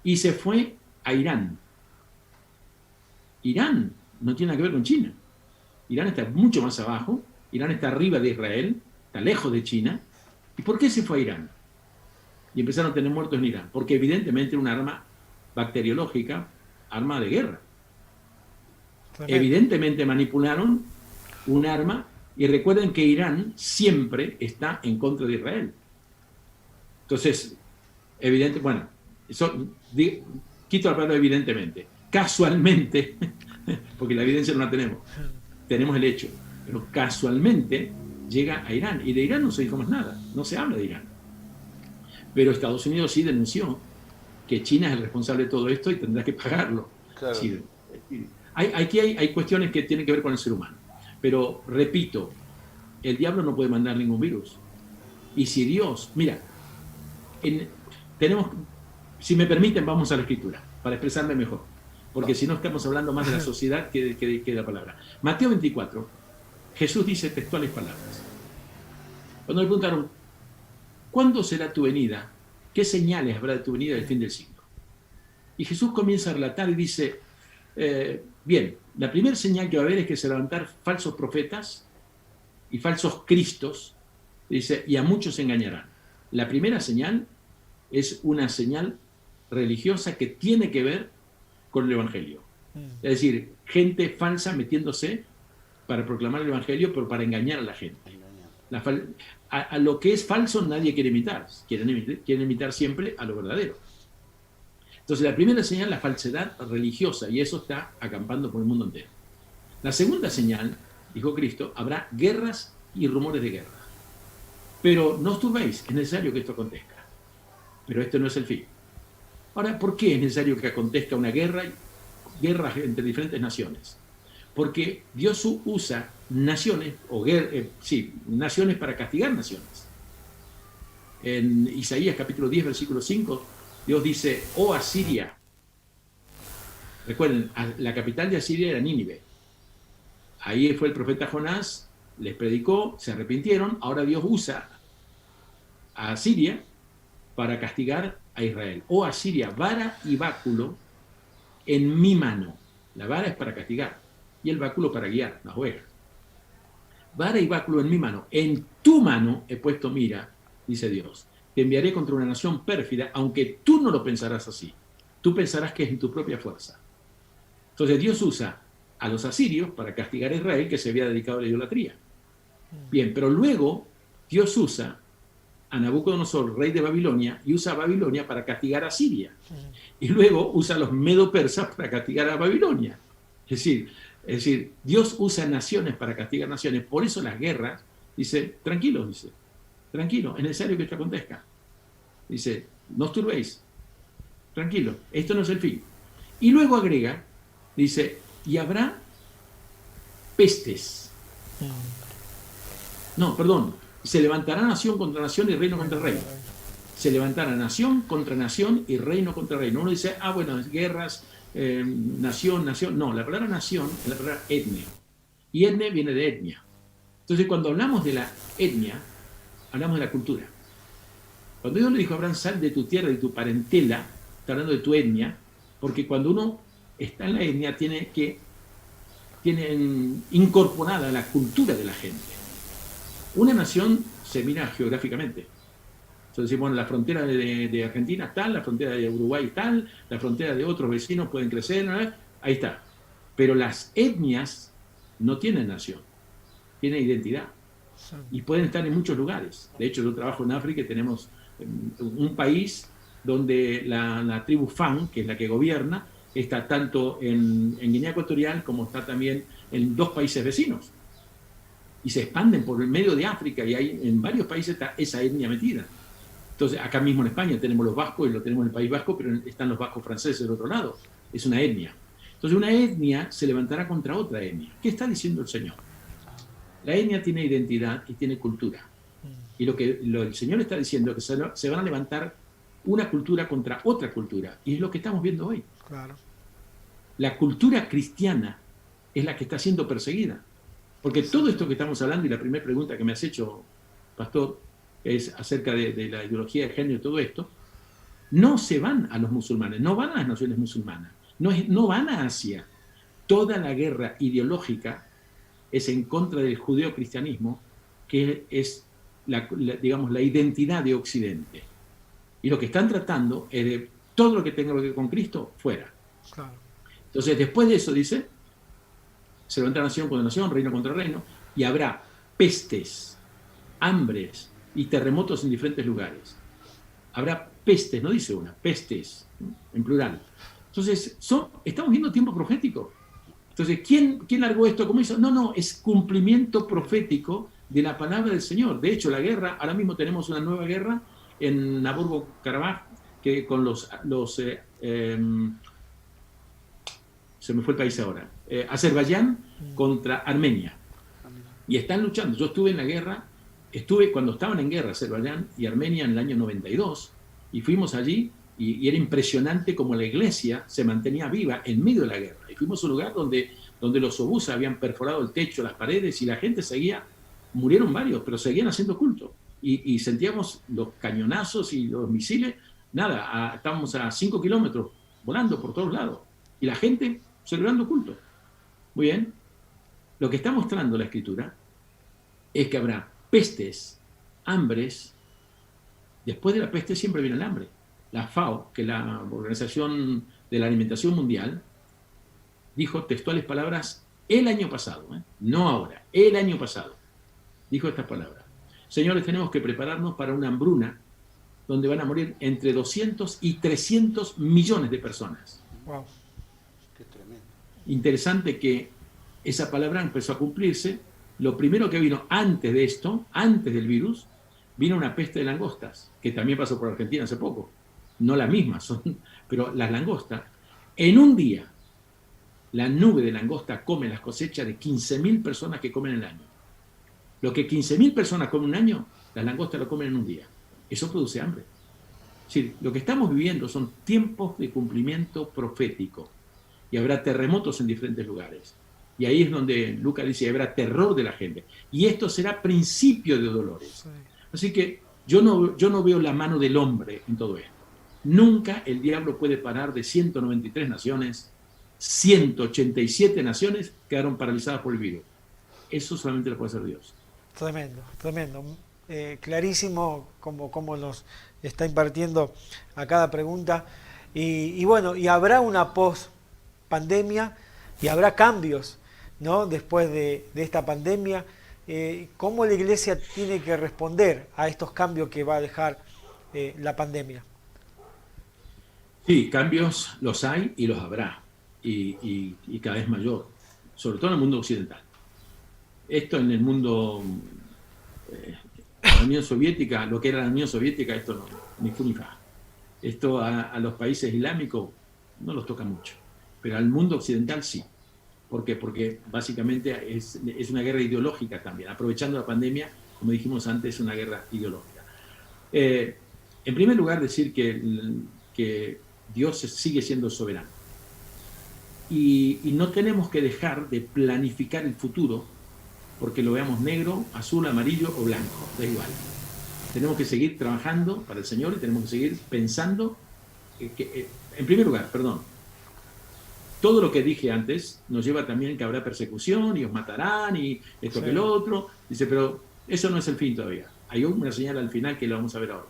y se fue a Irán. Irán no tiene nada que ver con China. Irán está mucho más abajo, Irán está arriba de Israel, está lejos de China. ¿Y por qué se fue a Irán? Y empezaron a tener muertos en Irán. Porque evidentemente era un arma bacteriológica, arma de guerra. Tremendo. Evidentemente manipularon un arma, y recuerden que Irán siempre está en contra de Israel. Entonces, quito la palabra evidentemente. Casualmente, porque la evidencia no la tenemos el hecho, pero casualmente llega a Irán, y de Irán no se dijo más nada, no se habla de Irán. Pero Estados Unidos sí denunció que China es el responsable de todo esto y tendrá que pagarlo. Claro. Sí, aquí hay cuestiones que tienen que ver con el ser humano. Pero, repito, el diablo no puede mandar ningún virus. Y si Dios, mira, si me permiten, vamos a la Escritura, para expresarme mejor. Porque si no estamos hablando más de la sociedad que de la palabra. Mateo 24, Jesús dice textuales palabras. Cuando le preguntaron, ¿cuándo será tu venida? ¿Qué señales habrá de tu venida del fin del siglo? Y Jesús comienza a relatar y dice, bien, la primera señal que va a haber es que se levantar falsos profetas y falsos cristos, dice, y a muchos se engañarán. La primera señal es una señal religiosa que tiene que ver con el Evangelio. Es decir, gente falsa metiéndose para proclamar el Evangelio, pero para engañar a la gente. A lo que es falso nadie quiere imitar. Quieren imitar siempre a lo verdadero. Entonces, la primera señal es la falsedad religiosa, y eso está acampando por el mundo entero. La segunda señal, dijo Cristo, habrá guerras y rumores de guerra. Pero no os turbéis, es necesario que esto acontezca. Pero esto no es el fin. Ahora, ¿por qué es necesario que acontezca una guerra entre diferentes naciones? Porque Dios usa naciones, naciones para castigar naciones. En Isaías capítulo 10, versículo 5, Dios dice, oh Asiria. Recuerden, la capital de Asiria era Nínive. Ahí fue el profeta Jonás, les predicó, se arrepintieron. Ahora Dios usa a Asiria para castigar a Israel. Oh Asiria, vara y báculo en mi mano. La vara es para castigar y el báculo para guiar las ovejas. Vara y báculo en mi mano. En tu mano he puesto mira, dice Dios. Te enviaré contra una nación pérfida, aunque tú no lo pensarás así. Tú pensarás que es en tu propia fuerza. Entonces Dios usa a los asirios para castigar a Israel, que se había dedicado a la idolatría. Bien, pero luego Dios usa a Nabucodonosor, rey de Babilonia, y usa a Babilonia para castigar a Siria. Y luego usa a los medo-persas para castigar a Babilonia. Es decir, Dios usa naciones para castigar naciones. Por eso las guerras, dice, tranquilo, es necesario que esto acontezca. Dice, no os turbéis, tranquilo, esto no es el fin. Y luego agrega, dice, y habrá pestes. No, perdón. Se levantará nación contra nación y reino contra reino. Se levantará nación contra nación y reino contra reino. Uno dice, bueno, guerras, nación. No, la palabra nación es la palabra etnia. Y etnia viene de etnia. Entonces, cuando hablamos de la etnia, hablamos de la cultura. Cuando Dios le dijo a Abraham, sal de tu tierra y tu parentela, está hablando de tu etnia, porque cuando uno está en la etnia tiene incorporada la cultura de la gente. Una nación se mira geográficamente. Entonces, bueno, la frontera de Argentina es tal, la frontera de Uruguay es tal, la frontera de otros vecinos pueden crecer, ¿no? Ahí está. Pero las etnias no tienen nación, tienen identidad. Y pueden estar en muchos lugares. De hecho, yo trabajo en África y tenemos un país donde la tribu Fan, que es la que gobierna, está tanto en Guinea Ecuatorial como está también en 2 países vecinos. Y se expanden por el medio de África y hay, en varios países está esa etnia metida. Entonces, acá mismo en España tenemos los vascos y lo tenemos en el País Vasco, pero están los vascos franceses del otro lado. Es una etnia. Entonces, una etnia se levantará contra otra etnia. ¿Qué está diciendo el Señor? La etnia tiene identidad y tiene cultura. Y lo que el Señor está diciendo es que se van a levantar una cultura contra otra cultura. Y es lo que estamos viendo hoy. Claro. La cultura cristiana es la que está siendo perseguida. Porque todo esto que estamos hablando, y la primera pregunta que me has hecho, pastor, es acerca de la ideología de género y todo esto, no se van a los musulmanes, no van a las naciones musulmanas, no van a Asia. Toda la guerra ideológica es en contra del judeocristianismo, que es digamos, la identidad de Occidente. Y lo que están tratando es de todo lo que tenga que ver con Cristo, fuera. Claro. Entonces, después de eso, dice, se levantará nación contra nación, reino contra reino, y habrá pestes, hambres y terremotos en diferentes lugares. Habrá pestes, no dice una, pestes, en plural. Entonces, estamos viendo tiempo profético. Entonces, ¿quién largó esto? ¿Cómo hizo? No, es cumplimiento profético de la palabra del Señor. De hecho, la guerra, ahora mismo tenemos una nueva guerra en Nagorno-Karabaj, que con se me fue el país ahora, Azerbaiyán contra Armenia. Y están luchando. Yo estuve en la guerra, cuando estaban en guerra Azerbaiyán y Armenia en el año 92, y fuimos allí, y era impresionante cómo la iglesia se mantenía viva en medio de la guerra. Y fuimos a un lugar donde los obús habían perforado el techo, las paredes, y la gente seguía, murieron varios, pero seguían haciendo culto. Y sentíamos los cañonazos y los misiles, estábamos a 5 kilómetros, volando por todos lados. Y la gente celebrando culto. Muy bien. Lo que está mostrando la Escritura es que habrá pestes, hambres. Después de la peste siempre viene el hambre. La FAO, que es la Organización de la Alimentación Mundial, dijo textuales palabras el año pasado, no ahora, el año pasado. Dijo estas palabras. Señores, tenemos que prepararnos para una hambruna donde van a morir entre 200 y 300 millones de personas. Wow. Qué tremendo. Interesante que esa palabra empezó a cumplirse. Lo primero que vino antes de esto, antes del virus, vino una peste de langostas, que también pasó por Argentina hace poco. No la misma, pero las langostas. En un día, la nube de langosta come las cosechas de 15.000 personas que comen el año. Lo que 15.000 personas comen un año, las langostas lo comen en un día. Eso produce hambre. Es decir, lo que estamos viviendo son tiempos de cumplimiento profético. Y habrá terremotos en diferentes lugares. Y ahí es donde Lucas dice, habrá terror de la gente. Y esto será principio de dolores. Sí. Así que yo no veo la mano del hombre en todo esto. Nunca el diablo puede parar de 193 naciones, 187 naciones quedaron paralizadas por el virus. Eso solamente lo puede hacer Dios. Tremendo, tremendo. Clarísimo como nos está impartiendo a cada pregunta. Y bueno, y habrá una post-pandemia y habrá cambios, ¿no? Después de esta pandemia. ¿Cómo la iglesia tiene que responder a estos cambios que va a dejar la pandemia? Sí, cambios los hay y los habrá, y cada vez mayor, sobre todo en el mundo occidental. Esto en el mundo, la Unión Soviética, lo que era la Unión Soviética, esto no, ni fu ni fa. Esto a los países islámicos no los toca mucho, pero al mundo occidental sí. ¿Por qué? Porque básicamente es una guerra ideológica también. Aprovechando la pandemia, como dijimos antes, es una guerra ideológica. En primer lugar, decir que Dios sigue siendo soberano. Y no tenemos que dejar de planificar el futuro porque lo veamos negro, azul, amarillo o blanco, da igual. Tenemos que seguir trabajando para el Señor y tenemos que seguir pensando en primer lugar, todo lo que dije antes nos lleva también que habrá persecución y os matarán y esto que lo otro. Dice, pero eso no es el fin todavía. Hay una señal al final que lo vamos a ver ahora,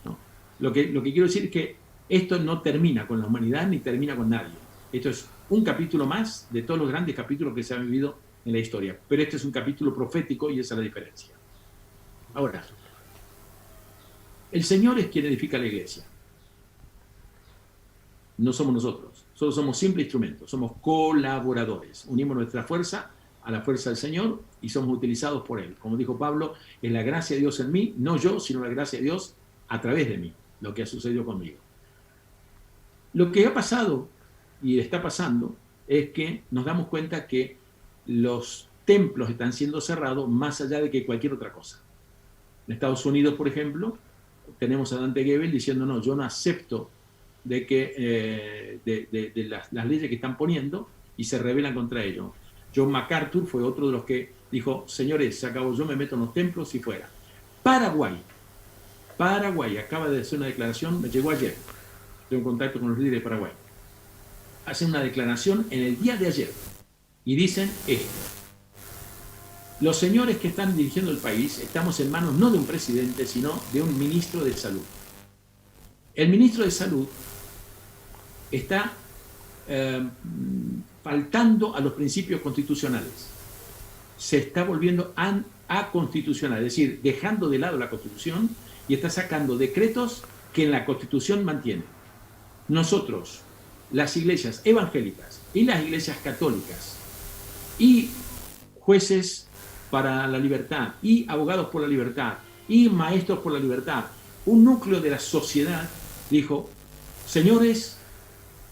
¿no? Lo que quiero decir es que esto no termina con la humanidad ni termina con nadie. Esto es un capítulo más de todos los grandes capítulos que se han vivido en la historia. Pero este es un capítulo profético y esa es la diferencia. Ahora, el Señor es quien edifica la iglesia. No somos nosotros. Solo somos simples instrumentos. Somos colaboradores. Unimos nuestra fuerza a la fuerza del Señor y somos utilizados por Él. Como dijo Pablo, es la gracia de Dios en mí, no yo, sino la gracia de Dios a través de mí, lo que ha sucedido conmigo. Lo que ha pasado y está pasando es que nos damos cuenta que los templos están siendo cerrados más allá de que cualquier otra cosa. En Estados Unidos, por ejemplo, tenemos a Dante Gebel diciendo, no, yo no acepto de que las leyes que están poniendo y se rebelan contra ello. John MacArthur fue otro de los que dijo, señores, se acabó, yo me meto en los templos y fuera. Paraguay acaba de hacer una declaración, me llegó ayer, tengo contacto con los líderes de Paraguay, hacen una declaración en el día de ayer y dicen esto: los señores que están dirigiendo el país estamos en manos no de un presidente, sino de un ministro de salud. El ministro de salud está faltando a los principios constitucionales. Se está volviendo aconstitucional, es decir, dejando de lado la Constitución y está sacando decretos que en la Constitución mantiene. Nosotros, las iglesias evangélicas y las iglesias católicas y jueces para la libertad y abogados por la libertad y maestros por la libertad, un núcleo de la sociedad dijo, señores,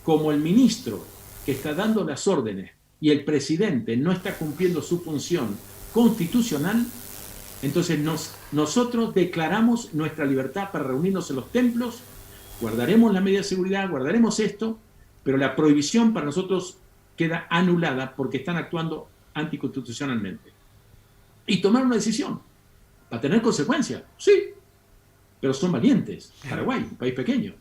como el ministro que está dando las órdenes y el presidente no está cumpliendo su función constitucional, entonces nosotros declaramos nuestra libertad para reunirnos en los templos, guardaremos la medida de seguridad, guardaremos esto, pero la prohibición para nosotros queda anulada porque están actuando anticonstitucionalmente. Y tomaron una decisión. ¿Va a tener consecuencias? Sí, pero son valientes. Paraguay, un país pequeño.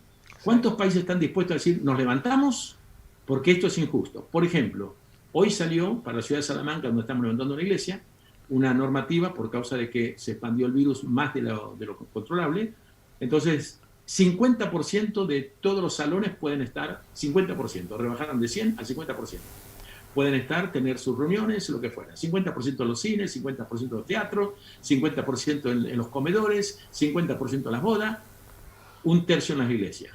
¿Cuántos países están dispuestos a decir, nos levantamos porque esto es injusto? Por ejemplo, hoy salió para la ciudad de Salamanca, donde estamos levantando una iglesia, una normativa por causa de que se expandió el virus más de lo controlable. Entonces, 50% de todos los salones pueden estar, 50%, rebajaron de 100 al 50%. Pueden estar, tener sus reuniones, lo que fuera. 50% en los cines, 50% en los teatros, 50% en los comedores, 50% en las bodas, un tercio en las iglesias.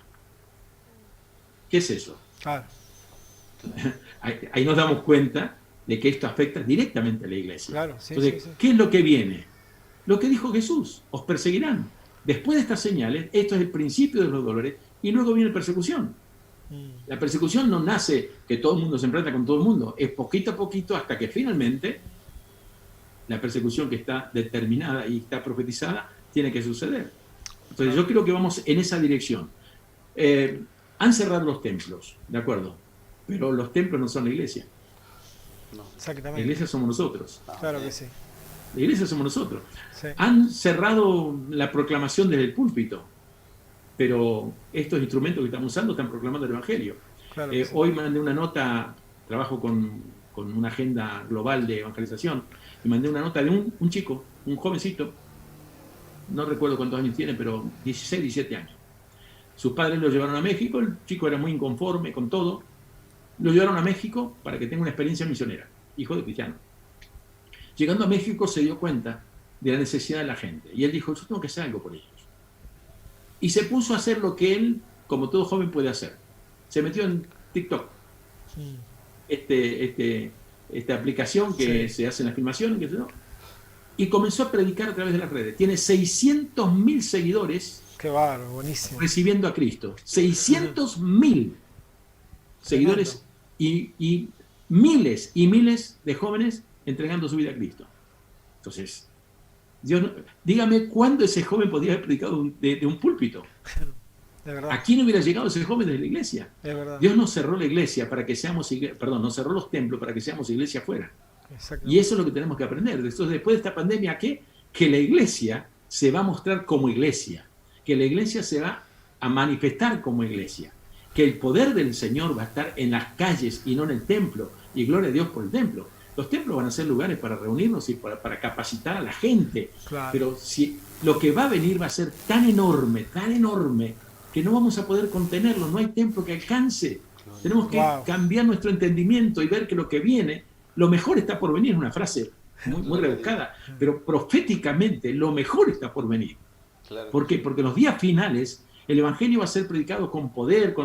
¿Qué es eso? Claro. Ahí nos damos cuenta de que esto afecta directamente a la iglesia. Claro, sí, entonces, sí. ¿qué es lo que viene? Lo que dijo Jesús, os perseguirán. Después de estas señales, esto es el principio de los dolores, y luego viene persecución. La persecución no nace que todo el mundo se enfrenta con todo el mundo, es poquito a poquito hasta que finalmente la persecución que está determinada y está profetizada tiene que suceder. Entonces yo creo que vamos en esa dirección. Han cerrado los templos, ¿de acuerdo? Pero los templos no son la iglesia. No. Exactamente. La iglesia somos nosotros. Claro que sí. La iglesia somos nosotros. Sí. Han cerrado la proclamación desde el púlpito, pero estos instrumentos que estamos usando están proclamando el Evangelio. Claro que sí. Hoy mandé una nota, trabajo con una agenda global de evangelización, y mandé una nota de un chico, un jovencito, no recuerdo cuántos años tiene, pero 16, 17 años. Sus padres lo llevaron a México, el chico era muy inconforme con todo, lo llevaron a México para que tenga una experiencia misionera, hijo de cristiano. Llegando a México se dio cuenta de la necesidad de la gente, y él dijo, yo tengo que hacer algo por ellos. Y se puso a hacer lo que él, como todo joven, puede hacer. Se metió en TikTok, esta aplicación que se hace en la filmación, y comenzó a predicar a través de las redes. Tiene 600.000 seguidores. Qué bárbaro, buenísimo. Recibiendo a Cristo. 600.000 seguidores y miles y miles de jóvenes entregando su vida a Cristo. Entonces, Dios dígame cuándo ese joven podría haber predicado de un púlpito. De verdad. ¿A quién hubiera llegado ese joven desde la iglesia? De verdad. Dios nos cerró la iglesia para que seamos nos cerró los templos para que seamos iglesia afuera. Y eso es lo que tenemos que aprender. Entonces, después de esta pandemia, ¿qué? Que la iglesia se va a mostrar como iglesia, que la iglesia se va a manifestar como iglesia, que el poder del Señor va a estar en las calles y no en el templo, y gloria a Dios por el templo. Los templos van a ser lugares para reunirnos y para capacitar a la gente, Claro. pero si lo que va a venir va a ser tan enorme, que no vamos a poder contenerlo, no hay templo que alcance. Tenemos que cambiar nuestro entendimiento y ver que lo que viene, lo mejor está por venir, es una frase muy rebuscada, pero proféticamente lo mejor está por venir. Claro. ¿Por qué? Porque en los días finales el Evangelio va a ser predicado con poder,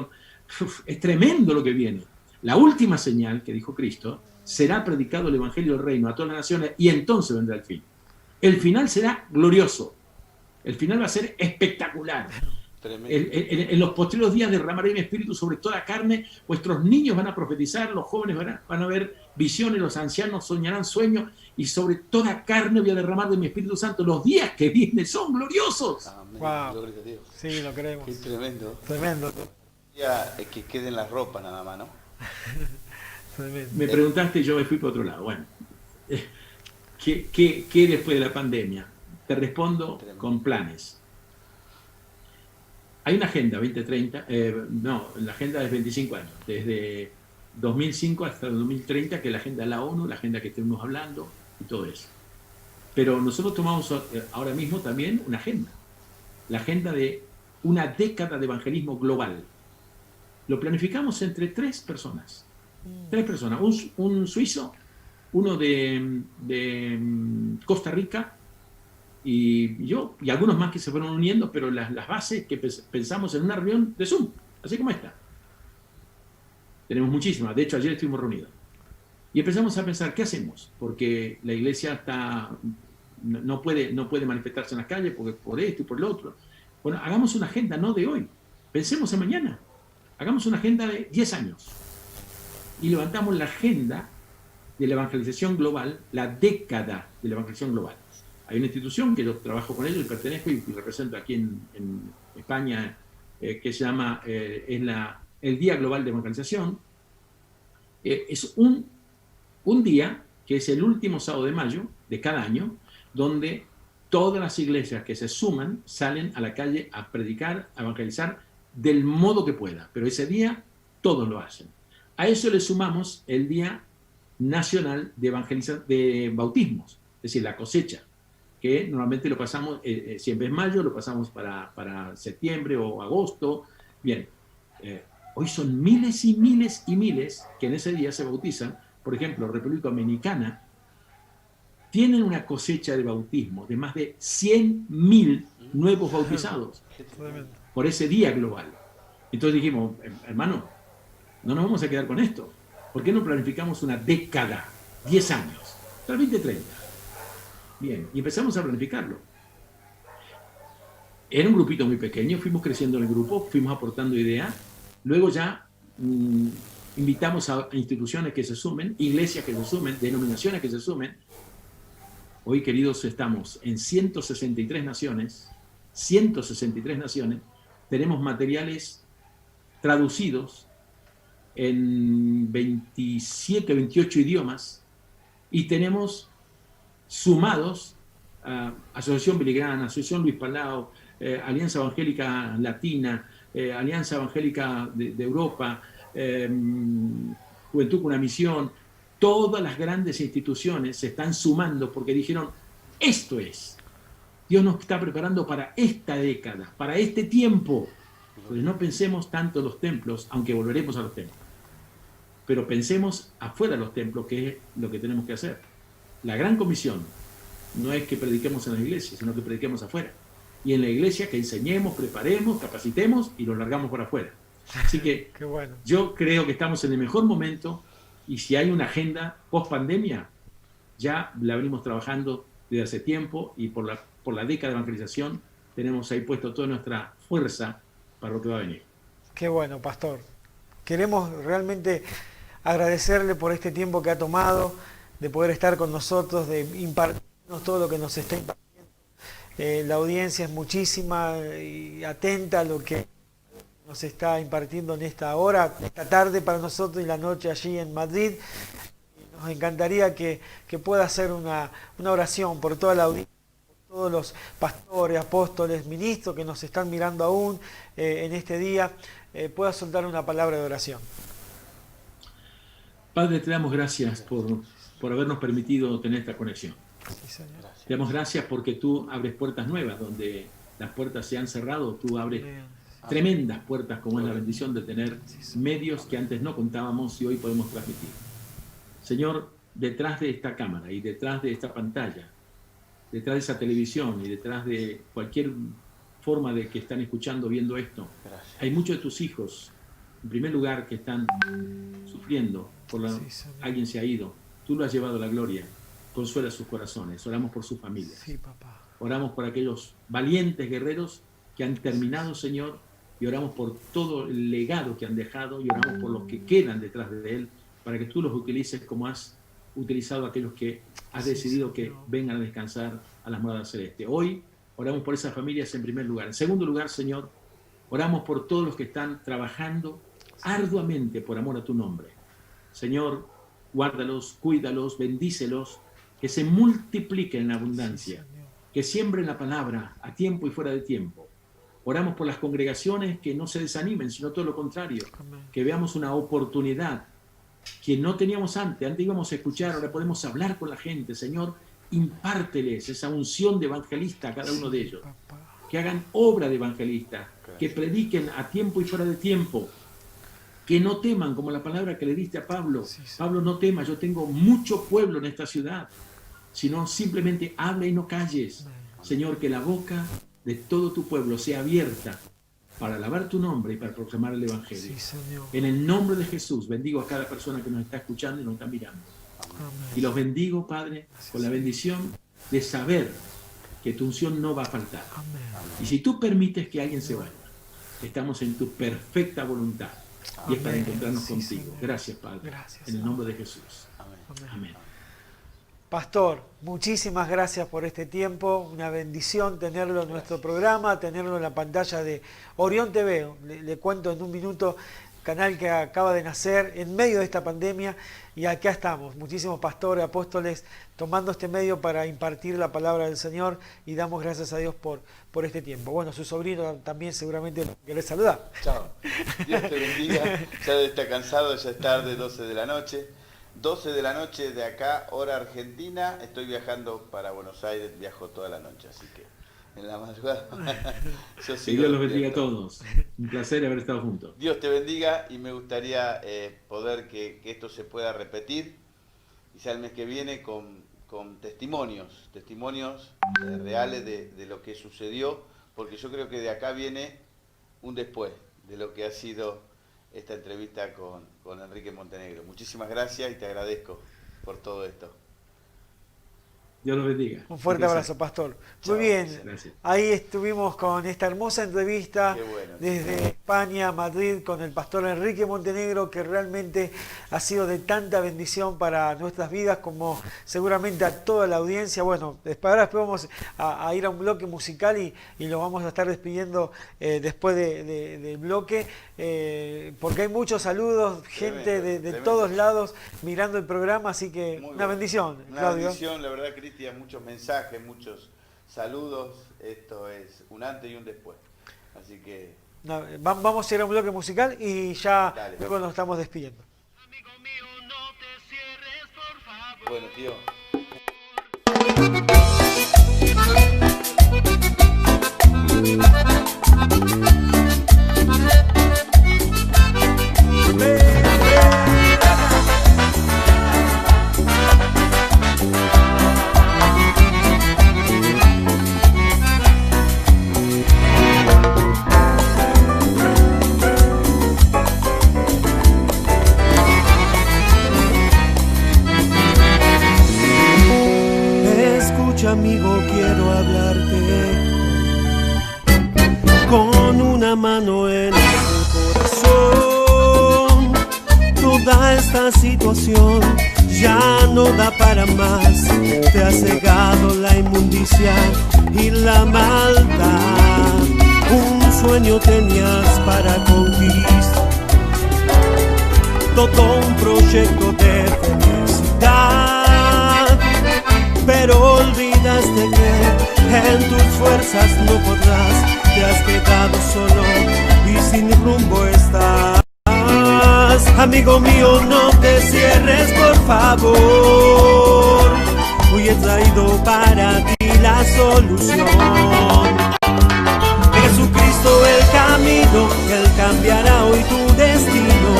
es tremendo lo que viene. La última señal que dijo Cristo, será predicado el Evangelio del Reino a todas las naciones y entonces vendrá el fin. El final será glorioso, el final va a ser espectacular. En los posteriores días derramaré mi espíritu sobre toda carne, vuestros niños van a profetizar, los jóvenes van a ver visiones, los ancianos soñarán sueños, y sobre toda carne voy a derramar de mi Espíritu Santo. Los días que vienen son gloriosos. Amén. Wow. Gloria a Dios. Sí, lo creemos. Qué tremendo. Tremendo. Ya, que queden las ropas nada más, ¿no? Tremendo. Me preguntaste y yo me fui para otro lado. Bueno, ¿qué después de la pandemia? Te respondo con planes. Hay una agenda 2030, la agenda es 25 años, desde 2005 hasta 2030, que es la agenda de la ONU, la agenda que estuvimos hablando y todo eso. Pero nosotros tomamos ahora mismo también una agenda, la agenda de una década de evangelismo global. Lo planificamos entre tres personas, un suizo, uno de Costa Rica, y yo, y algunos más que se fueron uniendo, pero las bases que pensamos en una reunión de Zoom, así como esta. Tenemos muchísimas, de hecho ayer estuvimos reunidos. Y empezamos a pensar, ¿qué hacemos? Porque la iglesia no puede manifestarse en las calles porque por esto y por lo otro. Bueno, hagamos una agenda, no de hoy, pensemos en mañana. Hagamos una agenda de 10 años. Y levantamos la agenda de la evangelización global, la década de la evangelización global. Hay una institución que yo trabajo con ellos y pertenezco y represento aquí en España, que se llama el Día Global de Evangelización. Es un día que es el último sábado de mayo de cada año, donde todas las iglesias que se suman salen a la calle a predicar, a evangelizar del modo que pueda. Pero ese día todos lo hacen. A eso le sumamos el Día Nacional de Bautismos, es decir, la cosecha, que normalmente lo pasamos, siempre es mayo, lo pasamos para septiembre o agosto. Bien, hoy son miles y miles y miles que en ese día se bautizan. Por ejemplo, República Dominicana tienen una cosecha de bautismo de más de 100.000 nuevos bautizados por ese día global. Entonces dijimos, hermano, no nos vamos a quedar con esto. ¿Por qué no planificamos una década, 10 años, hasta el 2030? Bien, y empezamos a planificarlo. Era un grupito muy pequeño, fuimos creciendo en el grupo, fuimos aportando ideas, luego ya invitamos a instituciones que se sumen, iglesias que se sumen, denominaciones que se sumen. Hoy, queridos, estamos en 163 naciones, tenemos materiales traducidos en 27, 28 idiomas y tenemos sumados a Asociación Billy Graham, Asociación Luis Palau, Alianza Evangélica Latina, Alianza Evangélica de Europa, Juventud con una Misión. Todas las grandes instituciones se están sumando porque dijeron, esto es, Dios nos está preparando para esta década, para este tiempo. Pues no pensemos tanto en los templos, aunque volveremos a los templos, pero pensemos afuera de los templos, que es lo que tenemos que hacer. La gran comisión no es que prediquemos en la iglesia, sino que prediquemos afuera. Y en la iglesia que enseñemos, preparemos, capacitemos y lo largamos por afuera. Así que Qué bueno. Yo creo que estamos en el mejor momento y si hay una agenda post-pandemia, ya la venimos trabajando desde hace tiempo y por la década de evangelización tenemos ahí puesto toda nuestra fuerza para lo que va a venir. Qué bueno, pastor. Queremos realmente agradecerle por este tiempo que ha tomado, de poder estar con nosotros, de impartirnos todo lo que nos está impartiendo. La audiencia es muchísima y atenta a lo que nos está impartiendo en esta hora, esta tarde para nosotros y la noche allí en Madrid. Nos encantaría que pueda hacer una oración por toda la audiencia, por todos los pastores, apóstoles, ministros que nos están mirando aún en este día. Pueda soltar una palabra de oración. Padre, te damos gracias por habernos permitido tener esta conexión. Sí, Señor. Te damos gracias porque tú abres puertas nuevas, donde las puertas se han cerrado, tú abres tremendas puertas, como es la bendición de tener medios que antes no contábamos y hoy podemos transmitir. Señor, detrás de esta cámara y detrás de esta pantalla, detrás de esa televisión y detrás de cualquier forma de que están escuchando, viendo esto, hay muchos de tus hijos, en primer lugar, que están sufriendo alguien se ha ido, tú lo has llevado a la gloria, consuela sus corazones, oramos por sus familias, Sí, papá. oramos por aquellos valientes guerreros que han terminado, Señor, y oramos por todo el legado que han dejado y oramos por los que quedan detrás de él, para que tú los utilices como has utilizado a aquellos que has decidido que vengan a descansar a las moradas celestes. Hoy oramos por esas familias en primer lugar. En segundo lugar, Señor, oramos por todos los que están trabajando arduamente por amor a tu nombre. Señor, guárdalos, cuídalos, bendícelos, que se multipliquen en abundancia, que siembren la palabra a tiempo y fuera de tiempo. Oramos por las congregaciones que no se desanimen, sino todo lo contrario, que veamos una oportunidad que no teníamos antes. Antes íbamos a escuchar, ahora podemos hablar con la gente. Señor, impárteles esa unción de evangelista a cada uno de ellos. Que hagan obra de evangelista, que prediquen a tiempo y fuera de tiempo. Que no teman, como la palabra que le diste a Pablo. Pablo, no temas, yo tengo mucho pueblo en esta ciudad. Sino simplemente habla y no calles. Señor, que la boca de todo tu pueblo sea abierta para alabar tu nombre y para proclamar el Evangelio. En el nombre de Jesús, bendigo a cada persona que nos está escuchando y nos está mirando. Amén. Y los bendigo, Padre, con la bendición de saber que tu unción no va a faltar. Amén. Y si tú permites que alguien se vaya, estamos en tu perfecta voluntad. Y es para encontrarnos contigo. Gracias, Padre. Gracias, en el nombre de Jesús. Amén. Amén. Pastor, muchísimas gracias por este tiempo, una bendición tenerlo en nuestro programa, tenerlo en la pantalla de Orión TV. Le cuento en un minuto, canal que acaba de nacer en medio de esta pandemia y acá estamos, muchísimos pastores, apóstoles, tomando este medio para impartir la palabra del Señor y damos gracias a Dios por este tiempo. Bueno, su sobrino también seguramente lo querés saludar. Chao, Dios te bendiga, ya está cansado, ya es tarde, 12 de la noche. 12 de la noche de acá, hora argentina, estoy viajando para Buenos Aires, viajo toda la noche, así que en la madrugada yo sigo. Dios los bendiga a todos, un placer haber estado juntos. Dios te bendiga y me gustaría poder que esto se pueda repetir, quizá el mes que viene con testimonios reales de lo que sucedió, porque yo creo que de acá viene un después de lo que ha sido esta entrevista con Enrique Montenegro. Muchísimas gracias y te agradezco por todo esto. Dios los bendiga. Un fuerte abrazo, pastor. Muy bien, gracias. Ahí estuvimos con esta hermosa entrevista desde España, Madrid, con el pastor Enrique Montenegro, que realmente ha sido de tanta bendición para nuestras vidas, como seguramente a toda la audiencia. Bueno, ahora después vamos a ir a un bloque musical y lo vamos a estar despidiendo después del bloque, porque hay muchos saludos, gente de todos lados mirando el programa, así que una bendición, Claudio. Una bendición, la verdad, Cristian, muchos mensajes, muchos saludos, esto es un antes y un después, así que... Vamos a ir a un bloque musical y ya luego nos estamos despidiendo. Amigo mío, no te cierres, por favor. Bueno, tío. Amigo, quiero hablarte con una esta situación ya no da para más. Te ha cegado la inmundicia y la maldad. Un sueño tenías para conquistar, todo un proyecto de felicidad, pero olvidaste que en tus fuerzas no podrás. Te has quedado solo y sin rumbo estás. Amigo mío, no te cierres, por favor. Hoy he traído para ti la solución. Jesucristo el camino, Él cambiará hoy tu destino.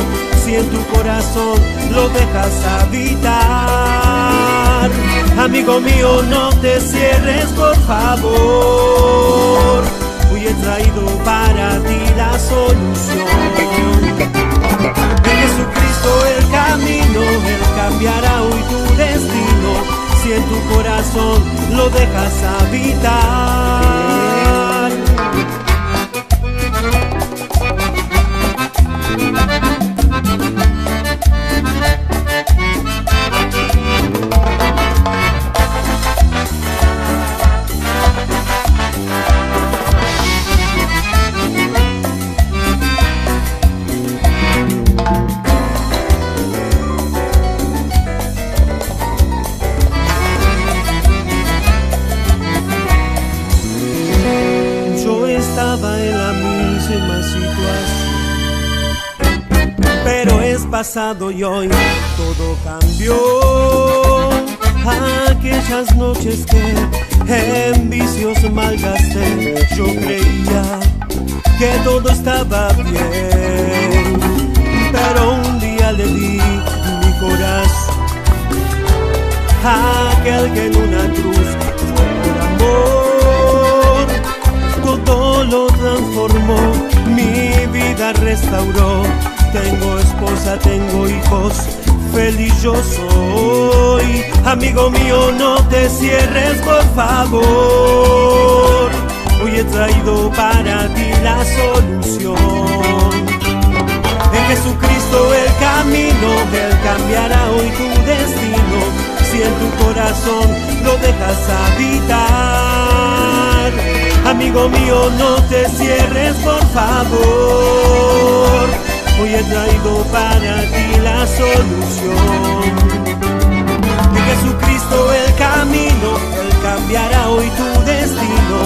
Si en tu corazón lo dejas habitar. Amigo mío, no te cierres, por favor. Hoy he traído para ti la solución. En Jesucristo el camino, Él cambiará hoy tu destino. Si en tu corazón lo dejas habitar. Pasado y hoy todo cambió. Aquellas noches que en vicios malgasté, yo creía que todo estaba bien, pero un día le di mi corazón a aquel que en una cruz fue por amor. Todo lo transformó, mi vida restauró. Tengo esposa, tengo hijos, feliz yo soy. Amigo mío, no te cierres, por favor. Hoy he traído para ti la solución. En Jesucristo el camino, Él cambiará hoy tu destino. Si en tu corazón lo dejas habitar. Amigo mío, no te cierres, por favor. Hoy he traído para ti la solución. En Jesucristo el camino, Él cambiará hoy tu destino.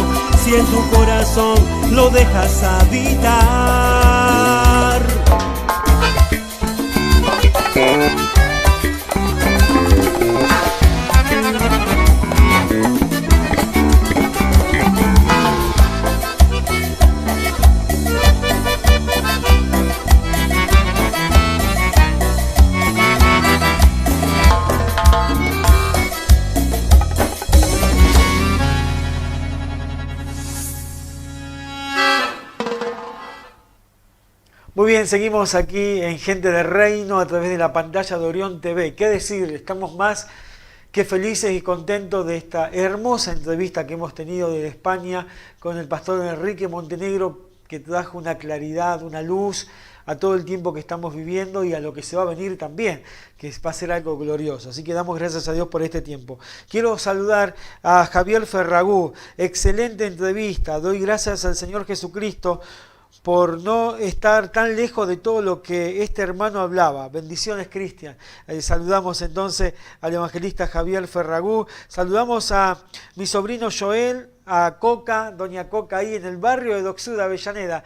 Si en tu corazón lo dejas habitar. Muy bien, seguimos aquí en Gente de Reino a través de la pantalla de Orión TV. ¿Qué decir? Estamos más que felices y contentos de esta hermosa entrevista que hemos tenido desde España con el pastor Enrique Montenegro, que trajo una claridad, una luz a todo el tiempo que estamos viviendo y a lo que se va a venir también, que va a ser algo glorioso. Así que damos gracias a Dios por este tiempo. Quiero saludar a Javier Ferragú. Excelente entrevista. Doy gracias al Señor Jesucristo por no estar tan lejos de todo lo que este hermano hablaba. Bendiciones, Cristian. Saludamos entonces al evangelista Javier Ferragú. Saludamos a mi sobrino Joel, a Coca, doña Coca, ahí en el barrio de Docsud, Avellaneda.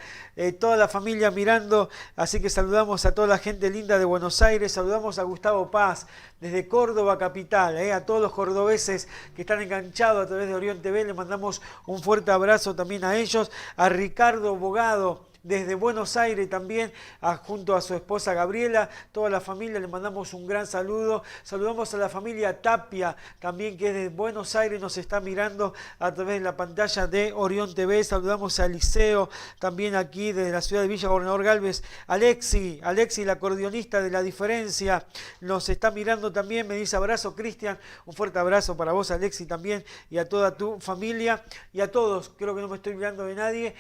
Toda la familia mirando, así que saludamos a toda la gente linda de Buenos Aires. Saludamos a Gustavo Paz, desde Córdoba capital, a todos los cordobeses que están enganchados a través de Orión TV. Le mandamos un fuerte abrazo también a ellos. A Ricardo Bogado, desde Buenos Aires también, junto a su esposa Gabriela, toda la familia, le mandamos un gran saludo. Saludamos a la familia Tapia, también que desde Buenos Aires nos está mirando a través de la pantalla de Orión TV. Saludamos a Eliseo, también aquí desde la ciudad de Villa Gobernador Galvez. Alexi, la acordeonista de La Diferencia, nos está mirando también, me dice abrazo, Cristian. Un fuerte abrazo para vos, Alexi, también, y a toda tu familia, y a todos. Creo que no me estoy mirando de nadie,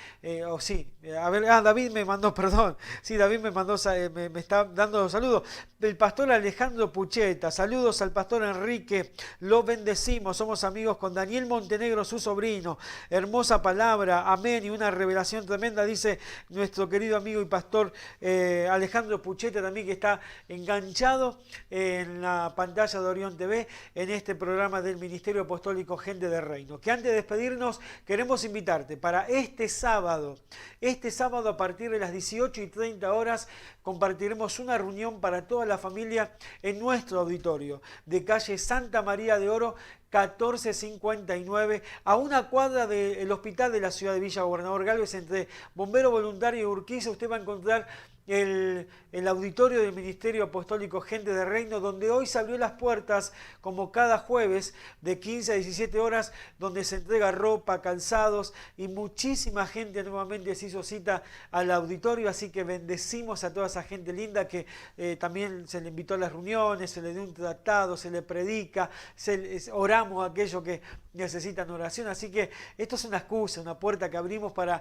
o sí, a ver, David me mandó, perdón. Sí, David me mandó, me está dando saludos. El pastor Alejandro Pucheta, saludos al pastor Enrique, lo bendecimos, somos amigos con Daniel Montenegro, su sobrino. Hermosa palabra, amén, y una revelación tremenda, dice nuestro querido amigo y pastor Alejandro Pucheta, también que está enganchado en la pantalla de Orión TV, en este programa del Ministerio Apostólico Gente de Reino. Que antes de despedirnos, queremos invitarte para este sábado a partir de las 18:30 horas, compartiremos una reunión para toda la familia en nuestro auditorio de calle Santa María de Oro 1459, a una cuadra del hospital de la ciudad de Villa Gobernador Gálvez, entre Bombero Voluntario y Urquiza. Usted va a encontrar el auditorio del Ministerio Apostólico Gente de Reino, donde hoy se abrió las puertas, como cada jueves, de 15 a 17 horas, donde se entrega ropa, calzados, y muchísima gente nuevamente se hizo cita al auditorio, así que bendecimos a toda esa gente linda que también se le invitó a las reuniones, se le dio un tratado, se le predica, oramos a aquellos que necesitan oración, así que esto es una excusa, una puerta que abrimos para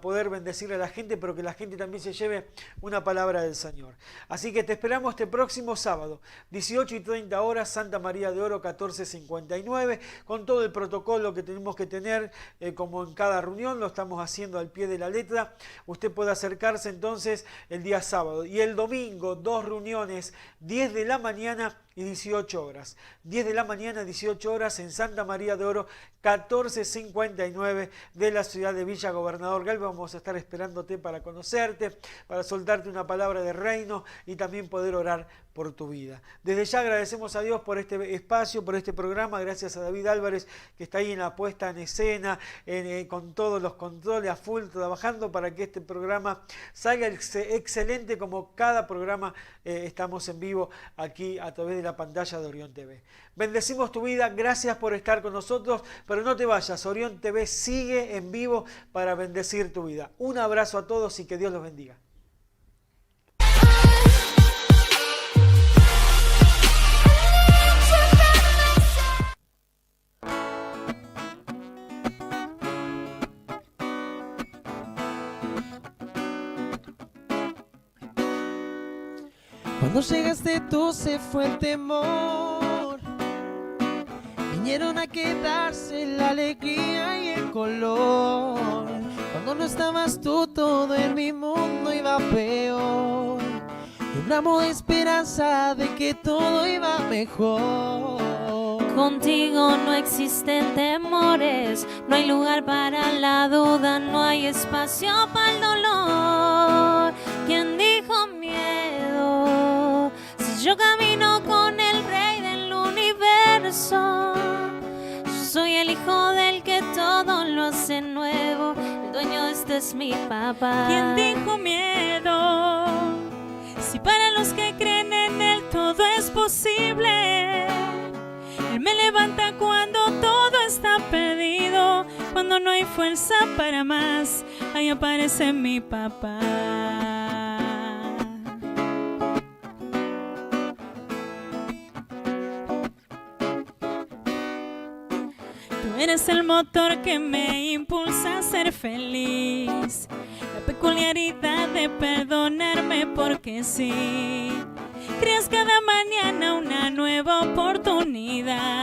poder bendecirle a la gente, pero que la gente también se lleve una palabra del Señor. Así que te esperamos este próximo sábado, 18:30 horas, Santa María de Oro 1459, con todo el protocolo que tenemos que tener, como en cada reunión, lo estamos haciendo al pie de la letra. Usted puede acercarse entonces el día sábado. Y el domingo, 2 reuniones, 10 de la mañana y 18 horas. 10 de la mañana, 18 horas en Santa María de Oro, 1459 de la ciudad de Villa Gobernador Gálvez. Vamos a estar esperándote para conocerte, para soltarte una palabra de reino y también poder orar por tu vida. Desde ya agradecemos a Dios por este espacio, por este programa. Gracias a David Álvarez, que está ahí en la puesta en escena, con todos los controles a full, trabajando para que este programa salga excelente, como cada programa. Estamos en vivo aquí a través de la pantalla de Orión TV. Bendecimos tu vida, gracias por estar con nosotros, pero no te vayas, Orión TV sigue en vivo para bendecir tu vida. Un abrazo a todos y que Dios los bendiga. Cuando llegaste tú se fue el temor, vinieron a quedarse la alegría y el color. Cuando no estabas tú todo en mi mundo iba peor, y un ramo de esperanza de que todo iba mejor. Contigo no existen temores, no hay lugar para la duda, no hay espacio para el dolor. ¿Quién dijo miedo? Si yo camino con el Rey del universo, yo soy el hijo del que todo lo hace nuevo, el dueño de este es mi papá. ¿Quién dijo miedo? Si para los que creen en él todo es posible. Él me levanta cuando todo está perdido, cuando no hay fuerza para más, ahí aparece mi papá. Tú eres el motor que me impulsa a ser feliz, la peculiaridad de perdonarme porque sí. Creas cada mañana una nueva oportunidad.